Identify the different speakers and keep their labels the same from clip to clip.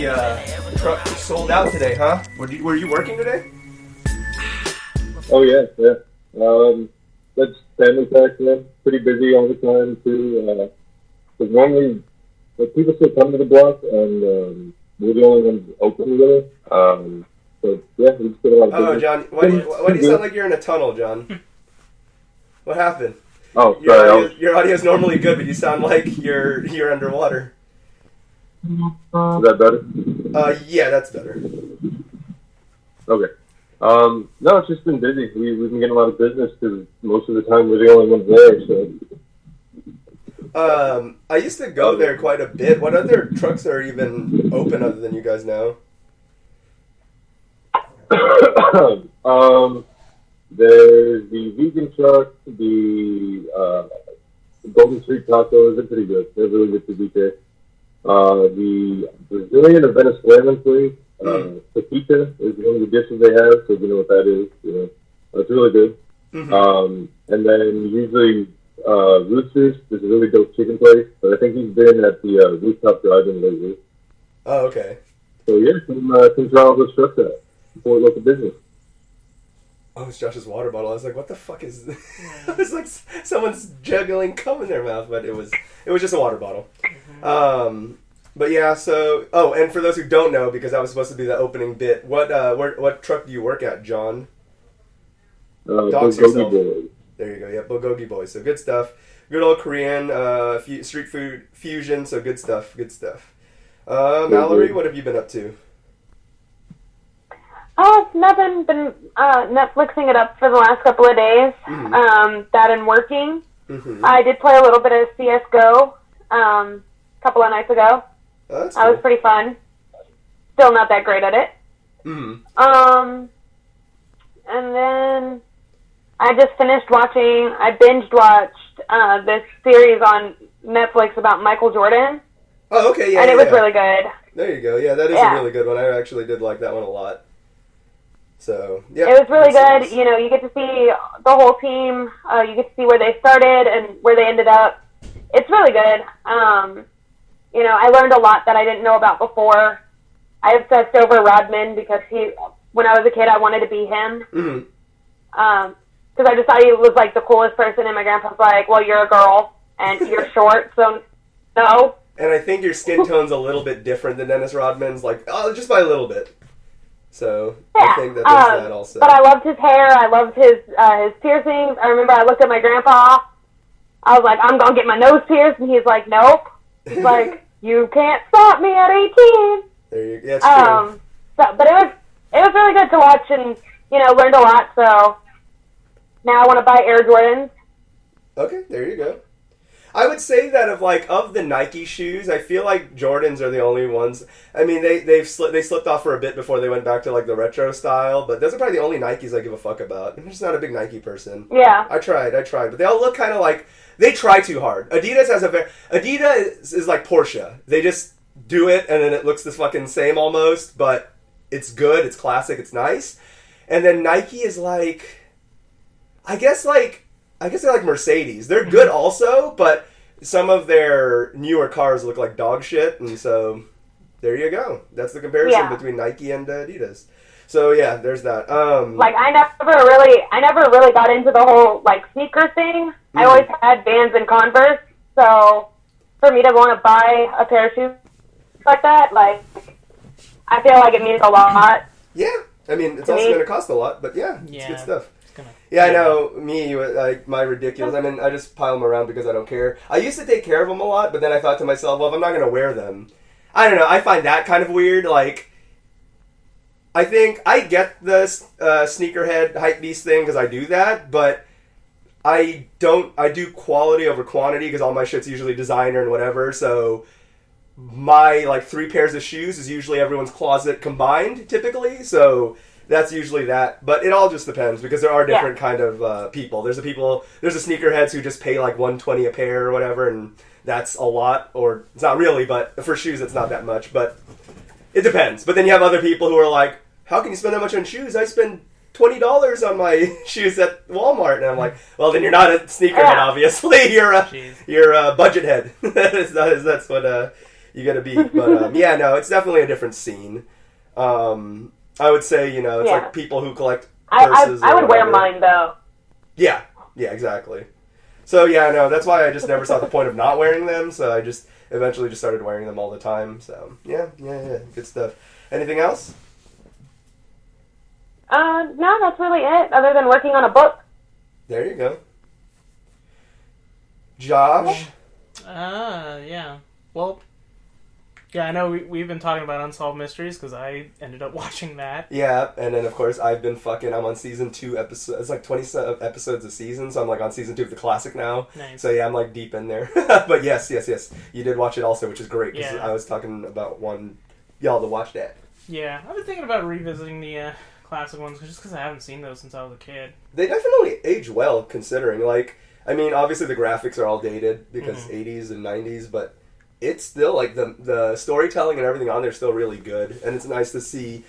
Speaker 1: The truck sold out today, huh? Were you working today?
Speaker 2: Oh yeah. That's family tax, man. Pretty busy all the time too. Because normally, like, people still come to the block, and we're the only ones open really. So yeah, we just get a lot of business.
Speaker 1: John, why do you sound like you're in a tunnel, John? What happened?
Speaker 2: Oh, sorry.
Speaker 1: Your audio's normally good, but you sound like you're underwater.
Speaker 2: Is that better?
Speaker 1: Yeah, that's better.
Speaker 2: Okay. No, it's just been busy. We've been getting a lot of business because most of the time we're the only ones there. So.
Speaker 1: I used to go there quite a bit. What other trucks are even open other than you guys now?
Speaker 2: There's the vegan truck, the Golden Street tacos. They're pretty good. They're really good to be there. The Brazilian or Venezuelan place, fajita is one of the dishes they have, so you know what that is. You know, it's really good. Mm-hmm. And then usually Roosters is a really dope chicken place, but I think he's been at the rooftop drive-in lately.
Speaker 1: Oh, okay.
Speaker 2: So yeah, come try all those trucks out. Support local business.
Speaker 1: Oh, it's Josh's water bottle. I was like, what the fuck is this? It was like someone's juggling cum in their mouth, but it was just a water bottle. Mm-hmm. But yeah, so... Oh, and for those who don't know, because that was supposed to be the opening bit, what truck do you work at, John? Dox yourself. Boys. There you go, yeah, Bulgogi Boys. So good stuff. Good old Korean street food fusion, so good stuff. Mallory, what have you been up to?
Speaker 3: Oh, nothing. Been Netflixing it up for the last couple of days. Mm-hmm. That and working. Mm-hmm. I did play a little bit of CSGO a couple of nights ago.
Speaker 1: Oh, that's
Speaker 3: cool. That was pretty fun. Still not that great at it.
Speaker 1: Mm-hmm.
Speaker 3: And then I just finished watching. I binge watched this series on Netflix about Michael Jordan.
Speaker 1: Oh, okay, yeah.
Speaker 3: And it was really good.
Speaker 1: There you go. Yeah, that is a really good one. I actually did like that one a lot. So, yeah.
Speaker 3: It was really good. You know, you get to see the whole team. You get to see where they started and where they ended up. It's really good. You know, I learned a lot that I didn't know about before. I obsessed over Rodman because when I was a kid, I wanted to be him.
Speaker 1: Mm-hmm.
Speaker 3: Because I just thought he was, like, the coolest person, and my grandpa's like, well, you're a girl, and you're short, so no.
Speaker 1: And I think your skin tone's a little bit different than Dennis Rodman's, like, just by a little bit. So,
Speaker 3: yeah,
Speaker 1: I think that there's that also.
Speaker 3: But I loved his hair, I loved his piercings. I remember I looked at my grandpa, I was like, I'm going to get my nose pierced, and he's like, nope. He's like, you can't stop me at 18.
Speaker 1: There you go. Yeah, it's true.
Speaker 3: But it was really good to watch, and, you know, learned a lot, so now I want to buy Air Jordans.
Speaker 1: Okay, there you go. I would say that of the Nike shoes, I feel like Jordans are the only ones. I mean, they slipped off for a bit before they went back to, like, the retro style, but those are probably the only Nikes I give a fuck about. I'm just not a big Nike person.
Speaker 3: Yeah.
Speaker 1: I tried, but they all look kind of like, they try too hard. Adidas is like Porsche. They just do it, and then it looks the fucking same almost, but it's good, it's classic, it's nice. And then Nike is like, I guess they're like Mercedes. They're good also, but some of their newer cars look like dog shit, and so there you go. That's the comparison between Nike and Adidas. So yeah, there's that.
Speaker 3: Like I never really got into the whole like sneaker thing. Mm-hmm. I always had Vans and Converse, so for me to want to buy a pair of shoes like that, like I feel like it means a lot.
Speaker 1: Yeah, I mean it's also going to cost a lot, but yeah, it's good stuff. Yeah, I know. Me, like, my ridiculous... I mean, I just pile them around because I don't care. I used to take care of them a lot, but then I thought to myself, well, if I'm not going to wear them... I don't know. I find that kind of weird. Like, I think I get the sneakerhead hypebeast thing because I do that, but I do quality over quantity because all my shit's usually designer and whatever, so... My, like, 3 pairs of shoes is usually everyone's closet combined, typically, so... That's usually that, but it all just depends because there are different kind of people. There's the sneakerheads who just pay like $120 a pair or whatever, and that's a lot, or it's not really, but for shoes it's not that much, but it depends. But then you have other people who are like, how can you spend that much on shoes? I spend $20 on my shoes at Walmart, and I'm like, well, then you're not a sneakerhead, obviously. You're a budget head. That's what you get a beat. But yeah, no, it's definitely a different scene. I would say, you know, it's like people who collect purses.
Speaker 3: I would wear mine though.
Speaker 1: Yeah, exactly. So yeah, no, that's why I just never saw the point of not wearing them. So I just eventually just started wearing them all the time. So yeah, good stuff. Anything else?
Speaker 3: No, that's really it. Other than working on a book.
Speaker 1: There you go. Josh?
Speaker 4: Yeah. Well, yeah, I know we've been talking about Unsolved Mysteries because I ended up watching that.
Speaker 1: Yeah, and then of course I'm on season 2 episodes. It's like 20 episodes a season, so I'm like on season 2 of the classic now.
Speaker 4: Nice.
Speaker 1: So yeah, I'm like deep in there. But yes. You did watch it also, which is great because I was talking about y'all to watch that.
Speaker 4: Yeah, I've been thinking about revisiting the classic ones just because I haven't seen those since I was a kid.
Speaker 1: They definitely age well considering, like, I mean, obviously the graphics are all dated because 80s and 90s, but it's still, like, the storytelling and everything on there is still really good, and it's nice to see,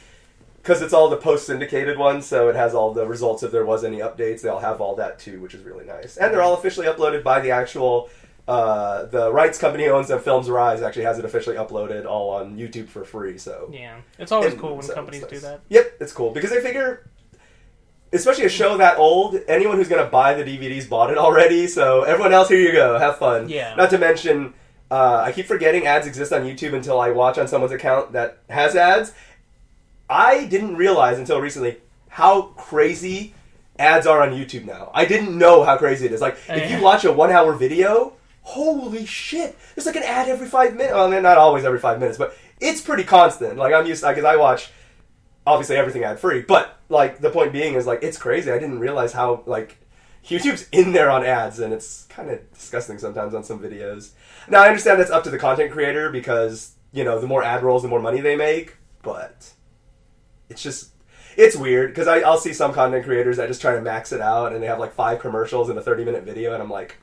Speaker 1: because it's all the post-syndicated ones, so it has all the results if there was any updates, they all have all that too, which is really nice. And they're all officially uploaded by the actual, the rights company who owns them, Films Rise, actually has it officially uploaded all on YouTube for free, so.
Speaker 4: Yeah, it's always cool when companies do that.
Speaker 1: Yep, it's cool, because they figure, especially a show that old, anyone who's going to buy the DVDs bought it already, so everyone else, here you go, have fun.
Speaker 4: Yeah.
Speaker 1: Not to mention, I keep forgetting ads exist on YouTube until I watch on someone's account that has ads. I didn't realize until recently how crazy ads are on YouTube now. I didn't know how crazy it is. Like, if you watch a 1-hour video, holy shit, there's like an ad every 5 minutes. Well, I mean, not always every 5 minutes, but it's pretty constant. Like, I'm used to, because I watch, obviously, everything ad-free, but, like, the point being is, like, it's crazy. I didn't realize how, like, YouTube's in there on ads, and it's kind of disgusting sometimes on some videos. Now, I understand that's up to the content creator because, you know, the more ad rolls, the more money they make, but it's just, it's weird, because I'll see some content creators that just try to max it out, and they have, like, 5 commercials in a 30-minute video, and I'm like,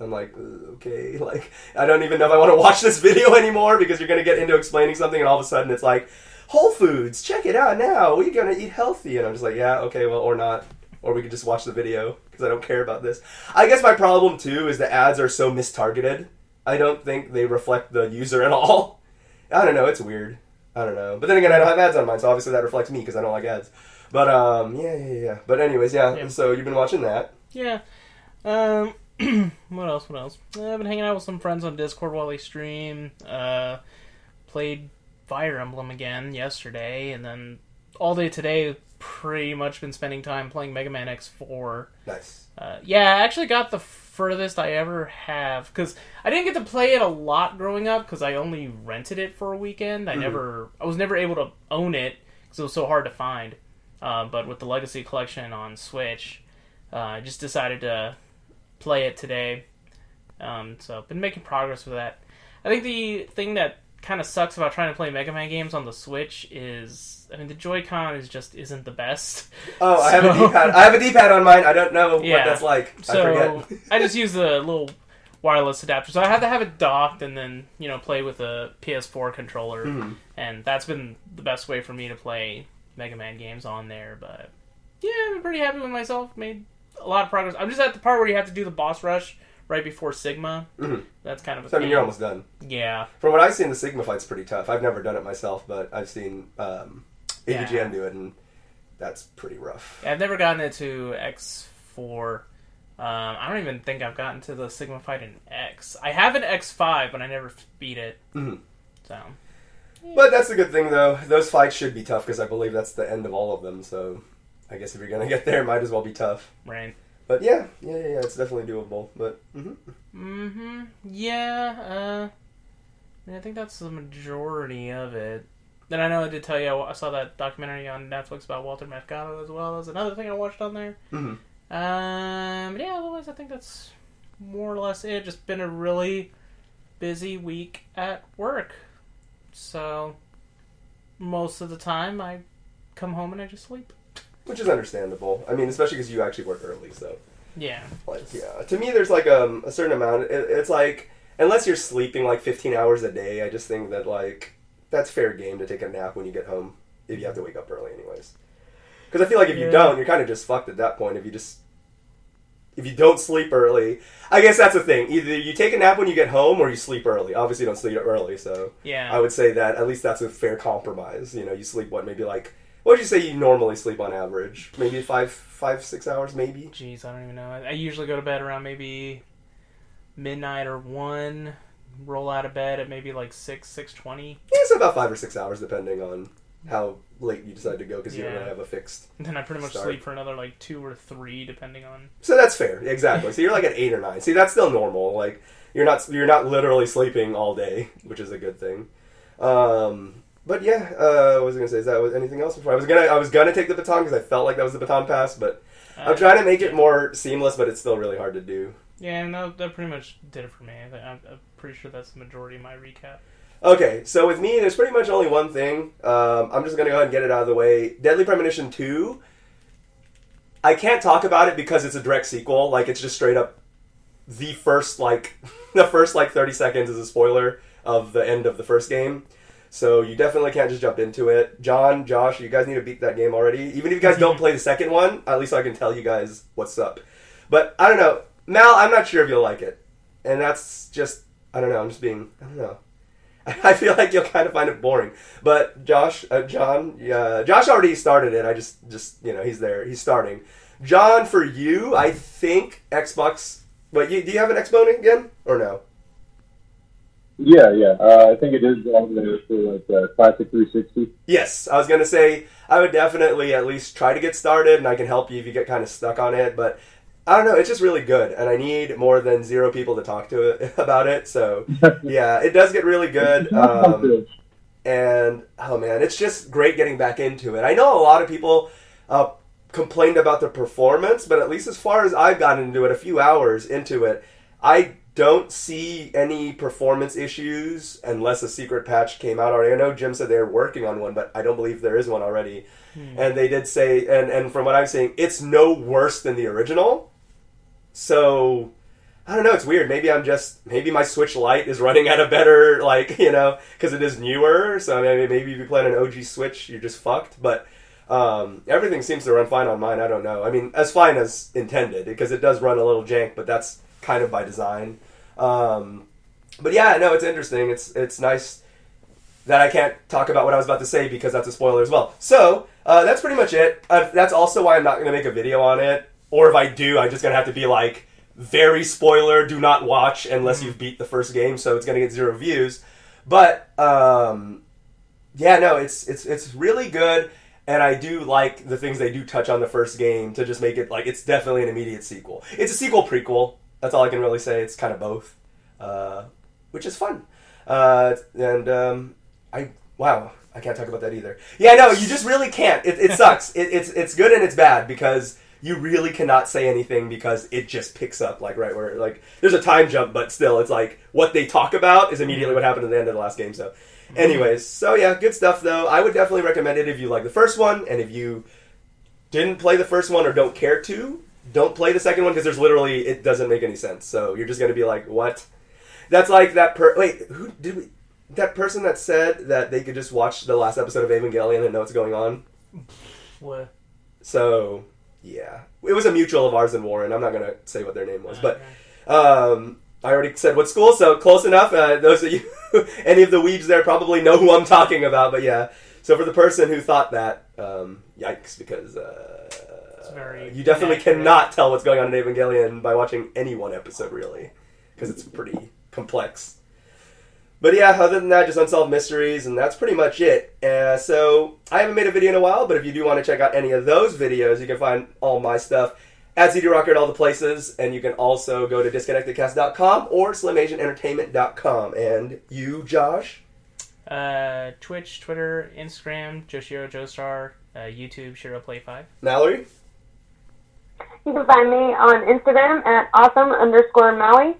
Speaker 1: okay, like, I don't even know if I want to watch this video anymore, because you're going to get into explaining something, and all of a sudden it's like, Whole Foods, check it out now, we're going to eat healthy, and I'm just like, yeah, okay, well, or not. Or we could just watch the video, because I don't care about this. I guess my problem, too, is the ads are so mistargeted. I don't think they reflect the user at all. I don't know, it's weird. I don't know. But then again, I don't have ads on mine, so obviously that reflects me, because I don't like ads. But, yeah. But anyways, yeah, so you've been watching that.
Speaker 4: Yeah. What else? I've been hanging out with some friends on Discord while they stream. Played Fire Emblem again yesterday, and then all day today, pretty much been spending time playing Mega Man X4.
Speaker 1: Nice.
Speaker 4: Yeah, I actually got the furthest I ever have, because I didn't get to play it a lot growing up, because I only rented it for a weekend. I was never able to own it, because it was so hard to find. But with the Legacy Collection on Switch, I just decided to play it today. So I've been making progress with that. I think the thing that kind of sucks about trying to play Mega Man games on the Switch is, I mean, the Joy-Con isn't the best.
Speaker 1: Oh, so, I have a D-pad. I have a D-pad on mine. I don't know what that's like.
Speaker 4: So
Speaker 1: I forget.
Speaker 4: I just use the little wireless adapter. So I have to have it docked and then, play with a PS4 controller. Mm-hmm. And that's been the best way for me to play Mega Man games on there. But yeah, I've been pretty happy with myself. Made a lot of progress. I'm just at the part where you have to do the boss rush right before Sigma. Mm-hmm. That's kind of a
Speaker 1: So, I mean, you're almost done.
Speaker 4: Yeah.
Speaker 1: From what I've seen, the Sigma fight's pretty tough. I've never done it myself, but I've seen AVGN do it, and that's pretty rough.
Speaker 4: Yeah, I've never gotten it to X4. I don't even think I've gotten to the Sigma fight in X. I have an X5, but I never beat it. Mm-hmm. So. Yeah.
Speaker 1: But that's a good thing, though. Those fights should be tough, because I believe that's the end of all of them, so I guess if you're going to get there, it might as well be tough.
Speaker 4: Right.
Speaker 1: But yeah, it's definitely doable. But
Speaker 4: yeah. I think that's the majority of it. Then I know I did tell you I saw that documentary on Netflix about Walter Mercado as well. That's another thing I watched on there. Mm-hmm. Yeah. Otherwise, I think that's more or less it. Just been a really busy week at work, so most of the time I come home and I just sleep.
Speaker 1: Which is understandable. I mean, especially because you actually work early, so.
Speaker 4: Yeah.
Speaker 1: To me, there's like a certain amount. It's like, unless you're sleeping like 15 hours a day, I just think that like, that's fair game to take a nap when you get home, if you have to wake up early anyways. Because I feel like if you don't, you're kind of just fucked at that point. If you just if you don't sleep early, I guess that's the thing. Either you take a nap when you get home or you sleep early. Obviously, you don't sleep early, so I would say that at least that's a fair compromise. You know, you sleep, maybe like, what would you say you normally sleep on average? Maybe 5-6 hours, maybe?
Speaker 4: Jeez, I don't even know. I usually go to bed around maybe midnight or 1, roll out of bed at maybe like 6:20.
Speaker 1: Yeah, it's about 5 or 6 hours, depending on how late you decide to go, because you don't really have a fixed
Speaker 4: and then I pretty much sleep for another like 2 or 3, depending on.
Speaker 1: So that's fair, exactly. So you're like at 8 or 9. See, that's still normal. Like you're not literally sleeping all day, which is a good thing. But yeah, what was I gonna say? Is that anything else? Before I was gonna take the baton because I felt like that was the baton pass, but I'm trying to make it more seamless, but it's still really hard to do.
Speaker 4: Yeah, and that pretty much did it for me. I'm pretty sure that's the majority of my recap.
Speaker 1: Okay, so with me, there's pretty much only one thing. I'm just going to go ahead and get it out of the way. Deadly Premonition 2, I can't talk about it because it's a direct sequel. Like, it's just straight up the first 30 seconds is a spoiler of the end of the first game. So you definitely can't just jump into it. John, Josh, you guys need to beat that game already. Even if you guys don't play the second one, at least I can tell you guys what's up. But, I don't know. Mal, I'm not sure if you'll like it. And that's just, I don't know, I don't know. I feel like you'll kind of find it boring. But Josh already started it. I just he's there. He's starting. John, for you, I think Xbox, but do you have an Xbox again, or no?
Speaker 2: Yeah. I think it is on there for like Classic 360.
Speaker 1: Yes, I was going to say, I would definitely at least try to get started, and I can help you if you get kind of stuck on it, but I don't know, it's just really good, and I need more than 0 people to talk to it about it, so yeah, it does get really good, and oh man, it's just great getting back into it. I know a lot of people complained about the performance, but at least as far as I've gotten into it, a few hours into it, I don't see any performance issues unless a secret patch came out already. I know Jim said they're working on one, but I don't believe there is one already. And they did say, and from what I'm seeing, it's no worse than the original. So, I don't know, it's weird. Maybe my Switch Lite is running at a better, because it is newer. So maybe if you play on an OG Switch, you're just fucked. But everything seems to run fine on mine. I don't know. I mean, as fine as intended, because it does run a little jank, but that's kind of by design. But yeah, no, it's interesting. It's nice that I can't talk about what I was about to say because that's a spoiler as well. So, that's pretty much it. That's also why I'm not going to make a video on it. Or if I do, I'm just going to have to be like, very spoiler, do not watch unless you've beat the first game, so it's going to get 0 views. But, yeah, no, it's really good, and I do like the things they do touch on the first game to just make it, like, it's definitely an immediate sequel. It's a sequel prequel, that's all I can really say, it's kind of both, which is fun. Wow, I can't talk about that either. Yeah, no, you just really can't. It sucks. It's good and it's bad because you really cannot say anything because it just picks up like right where there's a time jump, but still it's like what they talk about is immediately what happened at the end of the last game. So, anyways, so yeah, good stuff though. I would definitely recommend it if you like the first one, and if you didn't play the first one or don't care to, don't play the second one because there's literally it doesn't make any sense. So you're just gonna be like, what? That's like that. That person that said that they could just watch the last episode of Evangelion and know what's going on.
Speaker 4: What?
Speaker 1: So, yeah. It was a mutual of ours in Warren. I'm not going to say what their name was. But I already said what school, so close enough. Those of you, any of the weebs there probably know who I'm talking about. But yeah. So for the person who thought that, yikes, because you definitely cannot tell what's going on in Evangelion by watching any one episode, really. Because it's pretty complex. But yeah, other than that, just Unsolved Mysteries, and that's pretty much it. So, I haven't made a video in a while, but if you do want to check out any of those videos, you can find all my stuff at ZDRocker at all the places, and you can also go to disconnectedcast.com or slimasianentertainment.com. And you, Josh?
Speaker 4: Twitch, Twitter, Instagram, Joshiro Joestar, YouTube, ShiroPlay5.
Speaker 1: Mallory?
Speaker 3: You can find me on Instagram at awesome_Maui.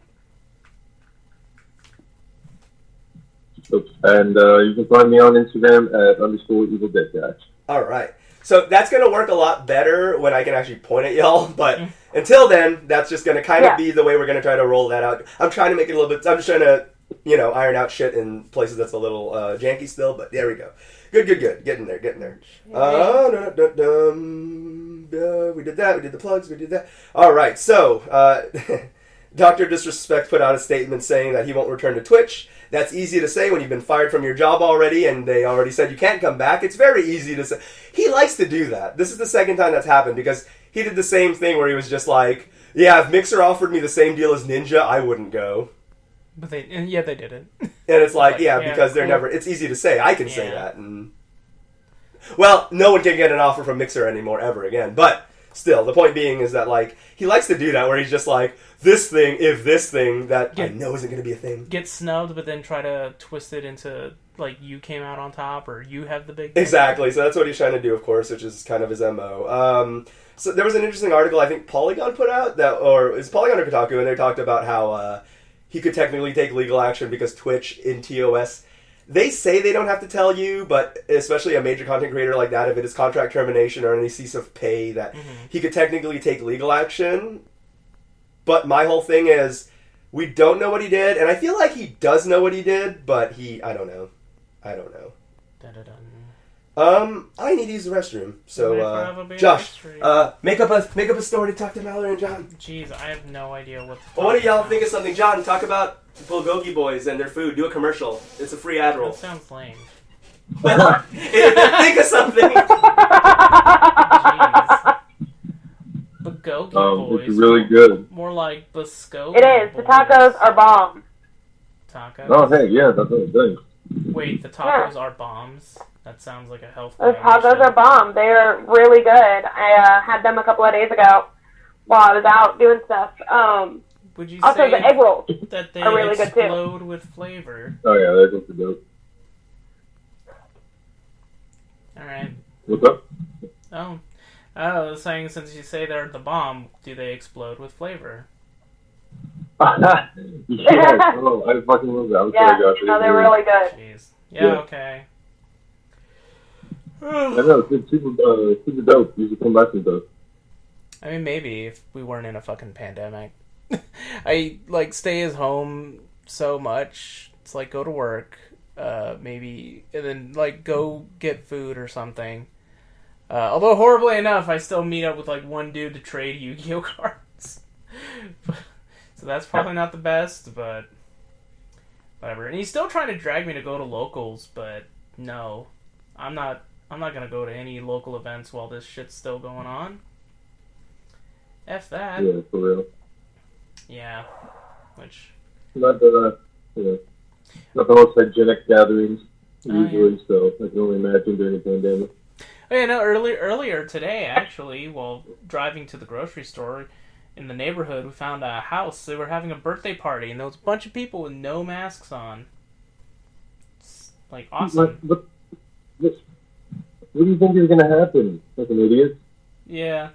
Speaker 2: And you can find me on Instagram at _EvilDeadGuy.
Speaker 1: All right. So that's going to work a lot better when I can actually point at y'all. But until then, that's just going to kind of be the way we're going to try to roll that out. I'm trying to make it a little bit... I'm just trying to iron out shit in places that's a little janky still. But there we go. Good. Getting there. We did that. We did the plugs. We did that. All right. So, Dr. Disrespect put out a statement saying that he won't return to Twitch. That's easy to say when you've been fired from your job already and they already said you can't come back. It's very easy to say. He likes to do that. This is the second time that's happened because he did the same thing where he was just like, yeah, if Mixer offered me the same deal as Ninja, I wouldn't go.
Speaker 4: But they didn't.
Speaker 1: And it's like, because they're never, it's easy to say. I can say that. And well, no one can get an offer from Mixer anymore ever again. But still, the point being is that, like, he likes to do that where he's just like, this thing that I know isn't going to be a thing.
Speaker 4: Get snubbed, but then try to twist it into, like, you came out on top or you have the big thing.
Speaker 1: Exactly. So that's what he's trying to do, of course, which is kind of his MO. So there was an interesting article I think Polygon put out, or it's Polygon or Kotaku, and they talked about how he could technically take legal action because Twitch in TOS, they say they don't have to tell you, but especially a major content creator like that, if it is contract termination or any cease of pay, that he could technically take legal action. But my whole thing is, we don't know what he did, and I feel like he does know what he did, but I don't know. I need to use the restroom. So, Josh, make up a story to talk to Mallory and John.
Speaker 4: Jeez, I have no idea what.
Speaker 1: Well, what do y'all think of something, John? Talk about Bulgogi Boys and their food. Do a commercial. It's a free ad roll.
Speaker 4: That sounds lame.
Speaker 1: Well, think of something.
Speaker 4: Jeez. Bulgogi Boys.
Speaker 2: It's really good.
Speaker 4: More like Biscotti.
Speaker 3: It is. The tacos are bomb.
Speaker 4: Tacos.
Speaker 2: Oh, hey, yeah, that's what I'm saying.
Speaker 4: Wait, the tacos are bombs. That sounds like a health.
Speaker 3: Those tacos are bomb. They are really good. I had them a couple of days ago while I was out doing stuff.
Speaker 4: Would you
Speaker 3: also,
Speaker 4: say
Speaker 3: the egg rolls
Speaker 4: that they
Speaker 3: are really good too.
Speaker 4: explode with flavor?
Speaker 2: Oh yeah, they're just dope.
Speaker 4: All right.
Speaker 2: What's up?
Speaker 4: Oh, I was saying, since you say they're the bomb, do they explode with flavor?
Speaker 2: Yeah, oh, I fucking love that.
Speaker 3: No, they're really good.
Speaker 4: Jeez. Yeah. Okay.
Speaker 2: I know, it's super dope. You should come back and stuff.
Speaker 4: I mean, maybe if we weren't in a fucking pandemic. I, like, stay at home so much. It's like, go to work, maybe, and then, like, go get food or something. Although, horribly enough, I still meet up with, like, one dude to trade Yu-Gi-Oh cards. So that's probably not the best, but whatever. And he's still trying to drag me to go to locals, but no. I'm not gonna go to any local events while this shit's still going on. F that.
Speaker 2: Yeah, for real.
Speaker 4: Yeah. Which...
Speaker 2: Not the most hygienic gatherings, usually, so I can only imagine during the pandemic.
Speaker 4: Oh, yeah, no, earlier today, actually, while driving to the grocery store in the neighborhood, we found a house. They were having a birthday party, and there was a bunch of people with no masks on. It's, like, awesome.
Speaker 2: What do you think is going to happen? Like an idiot?
Speaker 4: Yeah.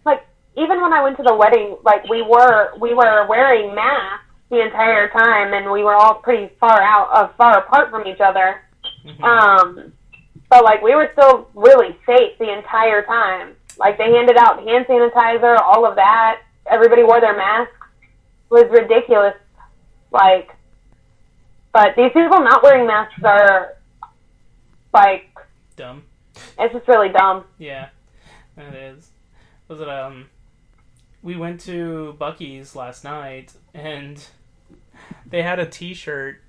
Speaker 3: Like, even when I went to the wedding, like, we were wearing masks the entire time, and we were all pretty far apart from each other.
Speaker 4: Mm-hmm.
Speaker 3: But, like, we were still really safe the entire time. Like, they handed out hand sanitizer, all of that. Everybody wore their masks. It was ridiculous. Like, but these people not wearing masks are, like...
Speaker 4: dumb.
Speaker 3: It's just really dumb.
Speaker 4: Yeah, it is. Was it, we went to Buc-ee's last night, and they had a t-shirt.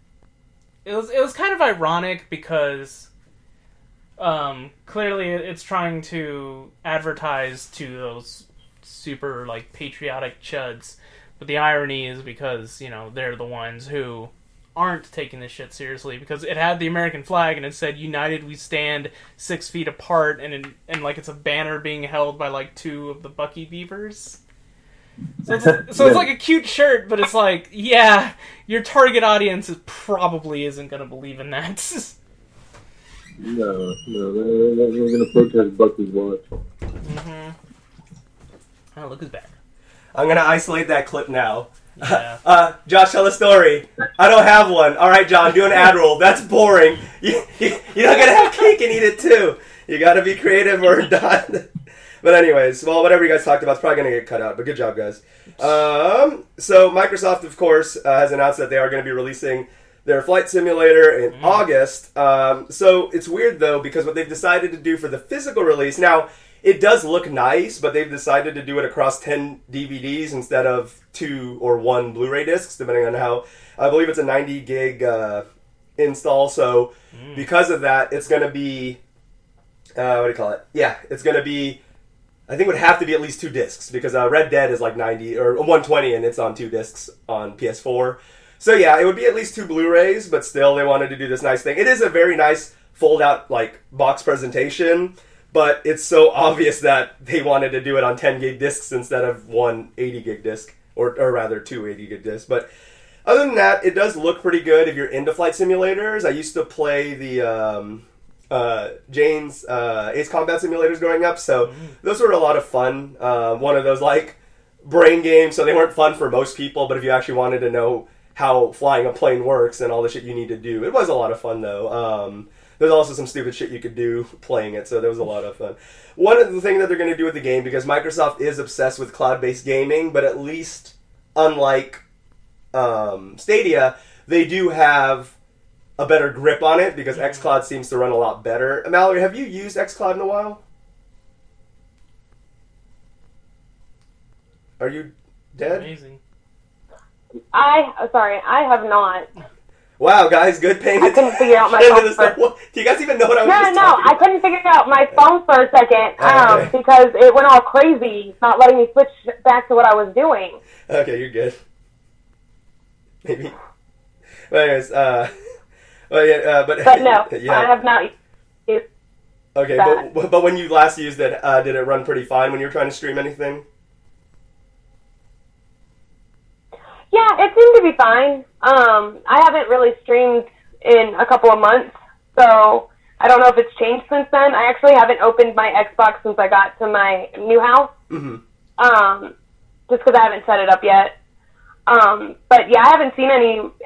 Speaker 4: It was kind of ironic because... clearly it's trying to advertise to those super, like, patriotic chuds. But the irony is because, they're the ones who aren't taking this shit seriously, because it had the American flag and it said, "United we stand 6 feet apart," and like it's a banner being held by, like, 2 of the Buc-ee beavers. So it's like a cute shirt, but it's like, yeah, your target audience probably isn't going to believe in that.
Speaker 2: No, we're going to protest Bucky's watch.
Speaker 4: Mm-hmm. Oh, look who's back.
Speaker 1: I'm going to isolate that clip now.
Speaker 4: Yeah.
Speaker 1: Josh, tell a story. I don't have one. All right, John, do an ad roll. That's boring. You're not going to have cake and eat it, too. You got to be creative or not. But anyways, well, whatever you guys talked about is probably going to get cut out. But good job, guys. So Microsoft, of course, has announced that they are going to be releasing their flight simulator in August. So it's weird, though, because what they've decided to do for the physical release... Now, it does look nice, but they've decided to do it across 10 DVDs instead of 2 or 1 Blu-ray discs, depending on how... I believe it's a 90 gig install, so because of that, it's going to be... what do you call it? Yeah, it's going to be... I think it would have to be at least 2 discs, because Red Dead is like 90 or 120, and it's on 2 discs on PS4. So yeah, it would be at least 2 Blu-rays, but still they wanted to do this nice thing. It is a very nice fold-out like box presentation, but it's so obvious that they wanted to do it on 10 gig discs instead of one 80 gig disc, or rather 2 80 gig discs. But other than that, it does look pretty good if you're into flight simulators. I used to play the Jane's Ace Combat simulators growing up, so those were a lot of fun. One of those like brain games, so they weren't fun for most people, but if you actually wanted to know how flying a plane works and all the shit you need to do. It was a lot of fun, though. There's also some stupid shit you could do playing it, so there was a lot of fun. One of the things that they're going to do with the game, because Microsoft is obsessed with cloud-based gaming, but at least, unlike Stadia, they do have a better grip on it, because xCloud seems to run a lot better. Mallory, have you used xCloud in a while? Are you dead?
Speaker 4: Amazing.
Speaker 3: I have not.
Speaker 1: Wow, guys, good paying
Speaker 3: I couldn't figure out my phone for...
Speaker 1: Do you guys even know what I was talking
Speaker 3: No,
Speaker 1: about?
Speaker 3: I couldn't figure out my phone for a second
Speaker 1: Okay.
Speaker 3: because it went all crazy, not letting me switch back to what I was doing.
Speaker 1: Okay, you're good. Maybe. But anyways,
Speaker 3: But no,
Speaker 1: yeah.
Speaker 3: I have not used
Speaker 1: Okay,
Speaker 3: that.
Speaker 1: but when you last used it, did it run pretty fine when you were trying to stream anything?
Speaker 3: Yeah, it seemed to be fine. I haven't really streamed in a couple of months, so I don't know if it's changed since then. I actually haven't opened my Xbox since I got to my new house, just because I haven't set it up yet. But yeah, I haven't seen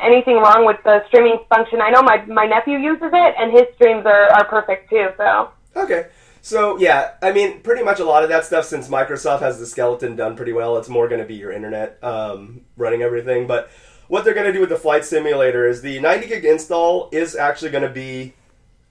Speaker 3: anything wrong with the streaming function. I know my nephew uses it, and his streams are perfect too. So
Speaker 1: okay. So, yeah, I mean, pretty much a lot of that stuff, since Microsoft has the skeleton done pretty well, it's more going to be your internet running everything. But what they're going to do with the flight simulator is the 90 gig install is actually going to be,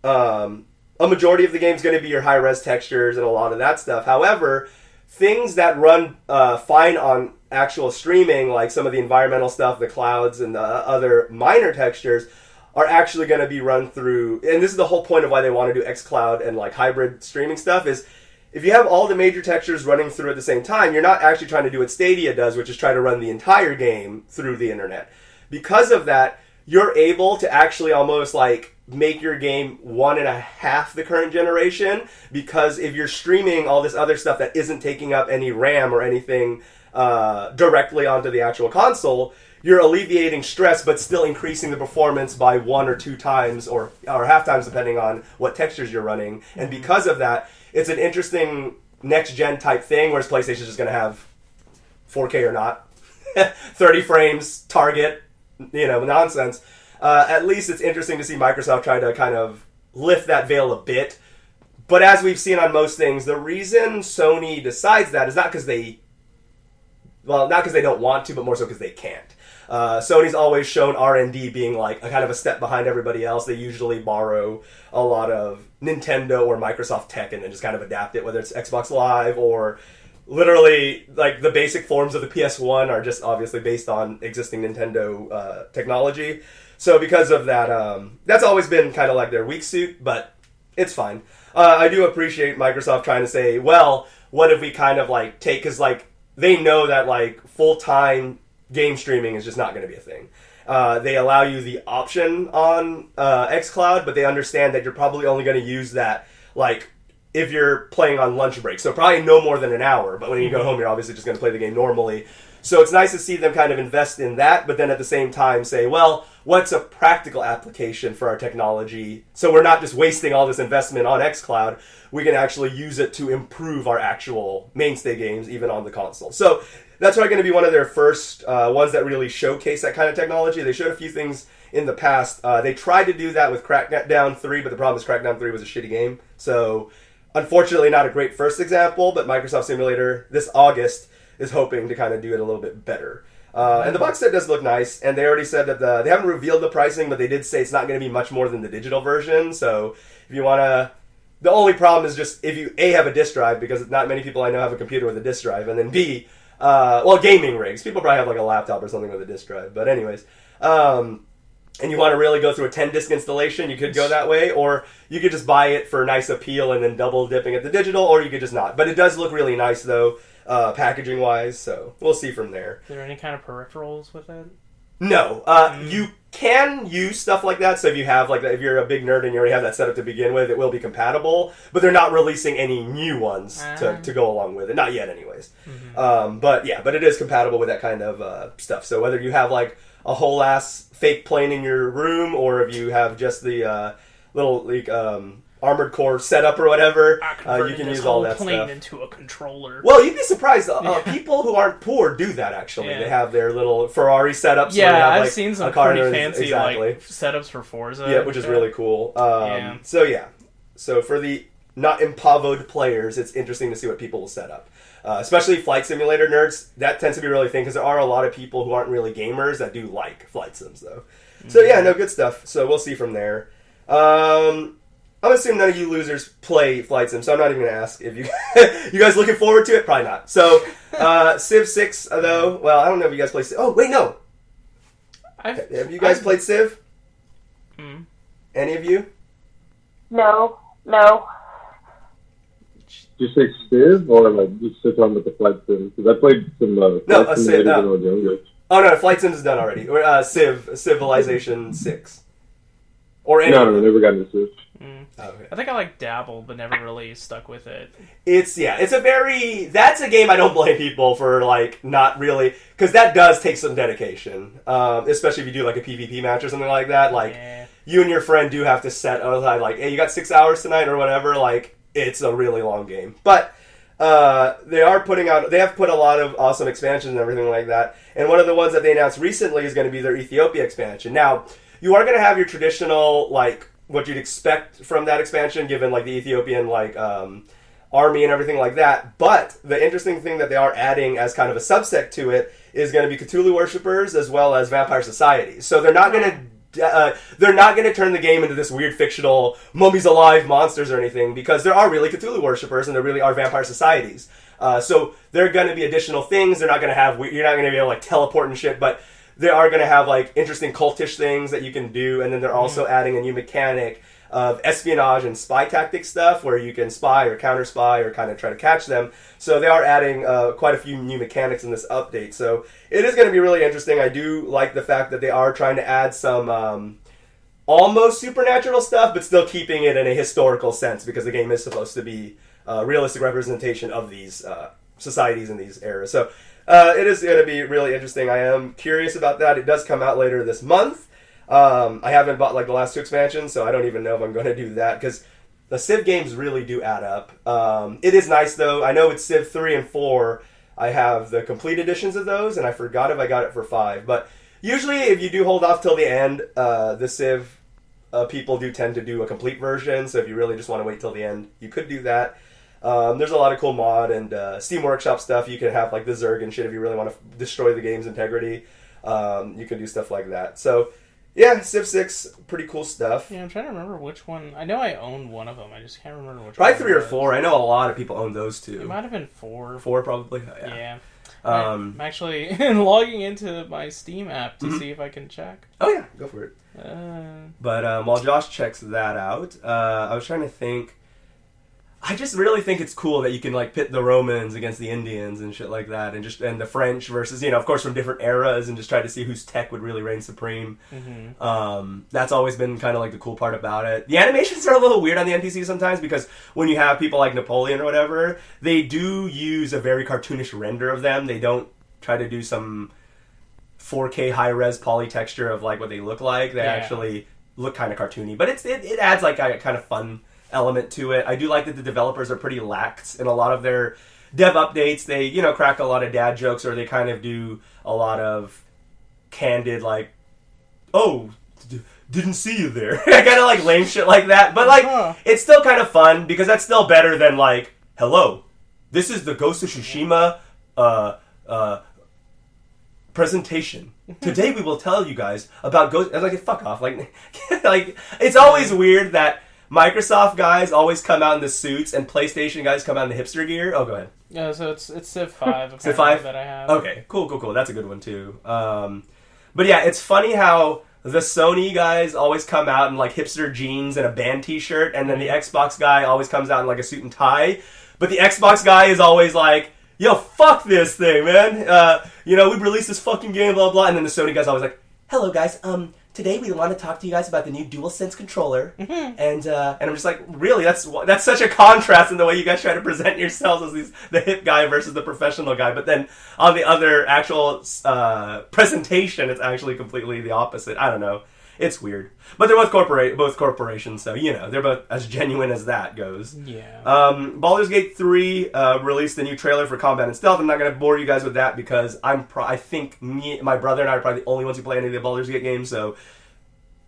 Speaker 1: a majority of the game is going to be your high-res textures and a lot of that stuff. However, things that run fine on actual streaming, like some of the environmental stuff, the clouds, and the other minor textures, are actually going to be run through, and this is the whole point of why they want to do xCloud and like hybrid streaming stuff, is if you have all the major textures running through at the same time, you're not actually trying to do what Stadia does, which is try to run the entire game through the internet. Because of that, you're able to actually almost like make your game 1.5 the current generation, because if you're streaming all this other stuff that isn't taking up any RAM or anything directly onto the actual console, you're alleviating stress, but still increasing the performance by 1 or 2 times, or half times, depending on what textures you're running. And because of that, it's an interesting next-gen type thing, whereas PlayStation's just going to have 4K or not, 30 frames, target, nonsense. At least it's interesting to see Microsoft try to kind of lift that veil a bit. But as we've seen on most things, the reason Sony decides that is not because they don't want to, but more so because they can't. Sony's always shown R&D being like a kind of a step behind everybody else. They usually borrow a lot of Nintendo or Microsoft tech and then just kind of adapt it, whether it's Xbox Live or literally like the basic forms of the PS1 are just obviously based on existing Nintendo technology. So because of that, that's always been kind of like their weak suit, but it's fine. I do appreciate Microsoft trying to say, well, what if we kind of like take, because like they know that like full-time game streaming is just not going to be a thing. They allow you the option on xCloud, but they understand that you're probably only going to use that like if you're playing on lunch break. So probably no more than an hour, but when you go home, you're obviously just going to play the game normally. So it's nice to see them kind of invest in that, but then at the same time say, well, what's a practical application for our technology? So we're not just wasting all this investment on xCloud. We can actually use it to improve our actual mainstay games, even on the console. So that's probably going to be one of their first ones that really showcase that kind of technology. They showed a few things in the past. They tried to do that with Crackdown 3, but the problem is Crackdown 3 was a shitty game. So unfortunately not a great first example, but Microsoft Simulator this August is hoping to kind of do it a little bit better. And the box set does look nice, and they already said that they haven't revealed the pricing, but they did say it's not going to be much more than the digital version. So if you want to, the only problem is just if you A, have a disk drive, because not many people I know have a computer with a disk drive, and then B, gaming rigs. People probably have like a laptop or something with a disk drive. But anyways, and you want to really go through a 10 disc installation, you could go that way, or you could just buy it for nice appeal and then double dipping at the digital, or you could just not. But it does look really nice though. Packaging wise, so we'll see from there.
Speaker 4: Is there any kind of peripherals with it?
Speaker 1: No, you can use stuff like that. So if you have if you're a big nerd and you already have that set up to begin with, it will be compatible. But they're not releasing any new ones to go along with it, not yet, anyways. Mm-hmm. But it is compatible with that kind of stuff. So whether you have like a whole ass fake plane in your room, or if you have just the little Armored Core setup or whatever, you can use all that
Speaker 4: plane
Speaker 1: stuff.
Speaker 4: Into a controller.
Speaker 1: Well, you'd be surprised. People who aren't poor do that. Actually, they have their little Ferrari setups.
Speaker 4: Yeah, I've seen some pretty fancy setups for Forza.
Speaker 1: Yeah, which is really cool. So for the not impavoed players, it's interesting to see what people will set up. Especially Flight Simulator nerds, that tends to be really a thing because there are a lot of people who aren't really gamers that do like flight sims, though. So yeah, no, good stuff. So we'll see from there. I'm assuming none of you losers play Flight Sim, so I'm not even going to ask if you you guys looking forward to it? Probably not. So, Civ 6, though, well, I don't know if you guys play Civ. Oh, wait, no. Have you guys played Civ? Any of you?
Speaker 3: No.
Speaker 2: Did you say Civ, or you still talking about the Flight Sim? Because I played some Flight Sim when I was younger.
Speaker 1: Oh, no, Flight Sims is done already. Civilization 6. Or any
Speaker 2: No, never got into Civ.
Speaker 1: Oh, okay.
Speaker 4: I think I dabbled, but never really stuck with it.
Speaker 1: That's a game I don't blame people for not really, because that does take some dedication, especially if you do like a PvP match or something like that. You and your friend do have to set aside hey, you got 6 hours tonight or whatever. It's a really long game, but they have put a lot of awesome expansions and everything like that. And one of the ones that they announced recently is going to be their Ethiopia expansion. Now, you are going to have your traditional what you'd expect from that expansion, given the Ethiopian army and everything like that. But the interesting thing that they are adding as kind of a subsect to it is going to be Cthulhu worshippers as well as vampire societies. So they're not going to turn the game into this weird fictional mummies alive monsters or anything, because there are really Cthulhu worshippers and there really are vampire societies. So there are going to be additional things. You're not going to be able to teleport and shit, but they are going to have interesting cultish things that you can do, and then they're also adding a new mechanic of espionage and spy tactic stuff where you can spy or counter spy or kind of try to catch them. So they are adding quite a few new mechanics in this update. So it is going to be really interesting. I do like the fact that they are trying to add some almost supernatural stuff, but still keeping it in a historical sense, because the game is supposed to be a realistic representation of these societies in these eras. So it is going to be really interesting. I am curious about that. It does come out later this month. I haven't bought the last two expansions, so I don't even know if I'm going to do that, because the Civ games really do add up. It is nice, though. I know it's Civ 3 and 4. I have the complete editions of those, and I forgot if I got it for 5. But usually, if you do hold off till the end, the Civ people do tend to do a complete version, so if you really just want to wait till the end, you could do that. There's a lot of cool mod and Steam Workshop stuff. You can have the Zerg and shit if you really want to destroy the game's integrity. You can do stuff like that. So, yeah, Civ 6, pretty cool stuff.
Speaker 4: Yeah, I'm trying to remember which one. I know I owned one of them. I just can't remember which
Speaker 1: Probably
Speaker 4: one.
Speaker 1: 3 or 4. I know a lot of people own those too.
Speaker 4: It might have been 4.
Speaker 1: 4 probably?
Speaker 4: Yeah. I'm actually logging into my Steam app to see if I can check.
Speaker 1: Oh, yeah. Go for it. But while Josh checks that out, I was trying to think. I just really think it's cool that you can pit the Romans against the Indians and shit like that, and the French versus, of course, from different eras, and just try to see whose tech would really reign supreme. Mm-hmm. That's always been kind of the cool part about it. The animations are a little weird on the NPCs sometimes, because when you have people like Napoleon or whatever, they do use a very cartoonish render of them. They don't try to do some 4K high-res poly texture of what they look like. They actually look kind of cartoony, but it adds a kind of fun element to it. I do like that the developers are pretty lax in a lot of their dev updates. They, crack a lot of dad jokes, or they kind of do a lot of candid, didn't see you there. Kind of like lame shit like that. But like, it's still kind of fun because that's still better than like, hello, this is the Ghost of Tsushima presentation. Today we will tell you guys about Ghost. And like, fuck off. Like, like it's always weird that Microsoft guys always come out in the suits and PlayStation guys come out in the hipster gear. Oh, go ahead.
Speaker 4: Yeah, so it's Civ 5.
Speaker 1: Civ 5
Speaker 4: that I have.
Speaker 1: Okay, cool. That's a good one too. But yeah, it's funny how the Sony guys always come out in like hipster jeans and a band T-shirt, and then the Xbox guy always comes out in like a suit and tie. But the Xbox guy is always like, yo, fuck this thing, man. We released this fucking game, blah, blah. And then the Sony guy's always like, hello, guys. Today we want to talk to you guys about the new DualSense controller. And I'm just like, really? That's such a contrast in the way you guys try to present yourselves as the hip guy versus the professional guy. But then on the other actual presentation, it's actually completely the opposite. I don't know. It's weird. But they're both corporations, so, they're both as genuine as that goes.
Speaker 4: Yeah.
Speaker 1: Baldur's Gate 3 released a new trailer for Combat and Stealth. I'm not going to bore you guys with that because I think my brother and I are probably the only ones who play any of the Baldur's Gate games, so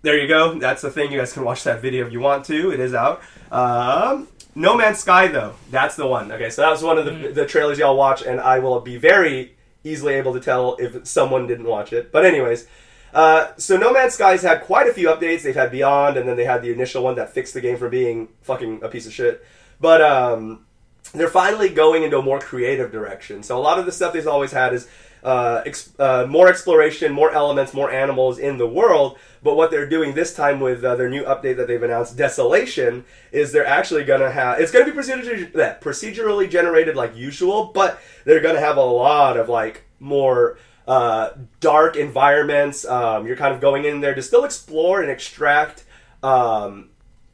Speaker 1: there you go. That's the thing. You guys can watch that video if you want to. It is out. No Man's Sky, though. That's the one. Okay, so that was one of the trailers y'all watch, and I will be very easily able to tell if someone didn't watch it. But anyways... so No Man's Sky's had quite a few updates. They've had Beyond, and then they had the initial one that fixed the game from being fucking a piece of shit. But they're finally going into a more creative direction. So a lot of the stuff they've always had is more exploration, more elements, more animals in the world. But what they're doing this time with their new update that they've announced, Desolation, is they're actually going to have... It's going to be procedurally generated like usual, but they're going to have a lot of like more... dark environments. You're kind of going in there to still explore and extract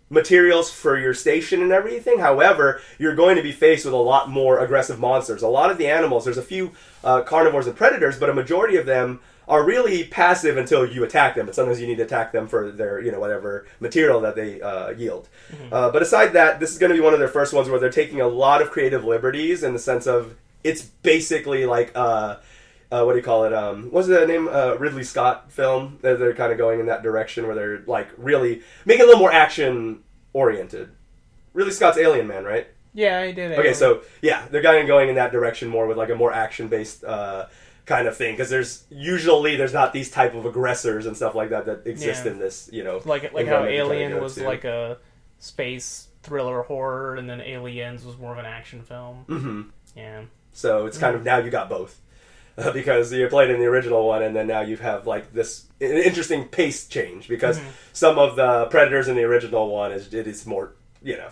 Speaker 1: materials for your station and everything. However, you're going to be faced with a lot more aggressive monsters. A lot of the animals, there's a few carnivores and predators, but a majority of them are really passive until you attack them. But sometimes you need to attack them for their, whatever material that they yield. But aside that, this is going to be one of their first ones where they're taking a lot of creative liberties in the sense of it's basically like... what do you call it? What's the name? Ridley Scott film. They're kind of going in that direction where they're like really making a little more action oriented. Ridley Scott's Alien Man, right?
Speaker 4: Yeah, I did.
Speaker 1: Okay, so yeah, they're kind of going in that direction more with like a more action based kind of thing because there's not these type of aggressors and stuff like that exist in this
Speaker 4: like how Alien was like a space thriller horror and then Aliens was more of an action film.
Speaker 1: Mm-hmm.
Speaker 4: Yeah.
Speaker 1: So it's kind of now you got both. Because you played in the original one, and then now you have like this interesting pace change. Because some of the predators in the original one is more,
Speaker 4: Yeah,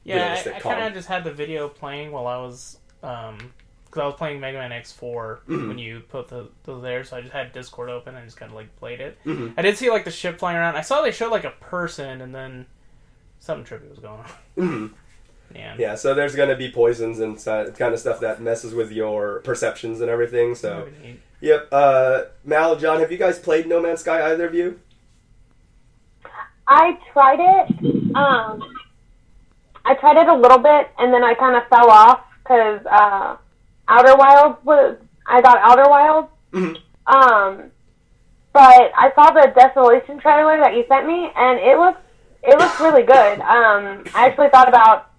Speaker 4: I kind of just had the video playing while I was, because I was playing Mega Man X4 when you put those there. So I just had Discord open and just kind of like played it. I did see like the ship flying around. I saw they showed like a person, and then something trippy was going on. Yeah, so there's going to be poisons and kind of stuff that messes with your perceptions and everything. So, yep. Mal, John, have you guys played No Man's Sky, either of you?
Speaker 3: I tried it. I tried it a little bit, and then I kind of fell off because Outer Wilds I got Outer Wilds. But I saw the Desolation trailer that you sent me, and it looks really good. I actually thought about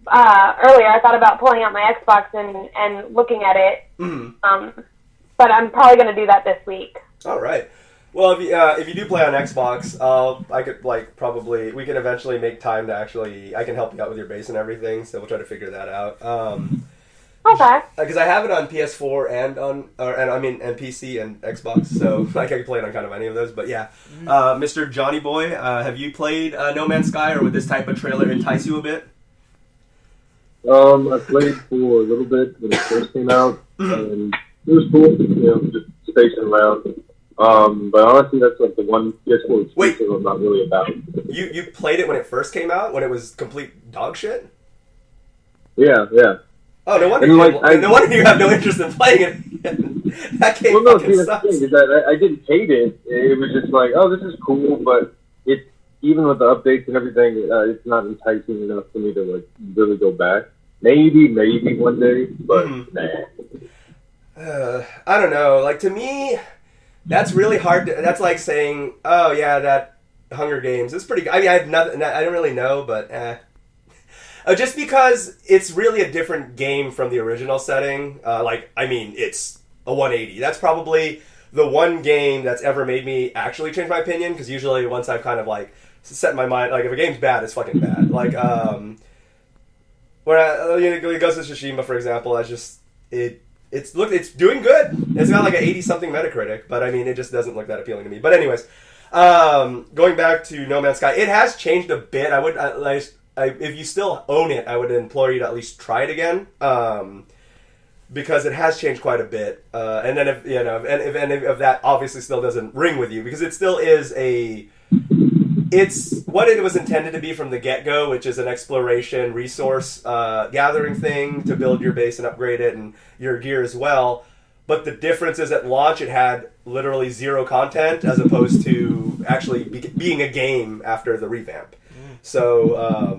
Speaker 3: earlier. I thought about pulling out my Xbox and looking at it. But I'm probably going to do that this week.
Speaker 1: All right. Well, if you do play on Xbox, I could probably we can eventually make time to actually. I can help you out with your base and everything, so we'll try to figure that out.
Speaker 3: Okay.
Speaker 1: Because I have it on PS4 and and PC and Xbox, so I can play it on kind of any of those. But yeah, Mr. Johnny Boy, have you played No Man's Sky, or would this type of trailer entice you a bit?
Speaker 2: I played for a little bit when it first came out, and it was cool, just spacing around. But honestly, that's like the one PS4 exclusive I'm not really about.
Speaker 1: You played it when it first came out, when it was complete dog shit?
Speaker 2: Yeah.
Speaker 1: Oh, no wonder, no wonder you have no interest in playing it. That game fucking sucks.
Speaker 2: I didn't hate it. It was just like, oh, this is cool, but even with the updates and everything, it's not enticing enough for me to really go back. Maybe one day, but nah.
Speaker 1: I don't know. To me, That's really hard. That's like saying, oh yeah, that Hunger Games is pretty good. I mean, I have nothing. I don't really know, but just because it's really a different game from the original setting. It's a 180. That's probably the one game that's ever made me actually change my opinion, because usually once I've kind of like set my mind, like if a game's bad, it's fucking bad. Like when Ghost of Tsushima, for example, it's doing good. It's got like an 80-something Metacritic, but I mean, it just doesn't look that appealing to me. But anyways, going back to No Man's Sky, it has changed a bit. If you still own it, I would implore you to at least try it again. Because it has changed quite a bit, and then if any of that obviously still doesn't ring with you, because it still is it's what it was intended to be from the get-go, which is an exploration resource gathering thing to build your base and upgrade it and your gear as well. But the difference is at launch it had literally zero content, as opposed to actually being a game after the revamp. So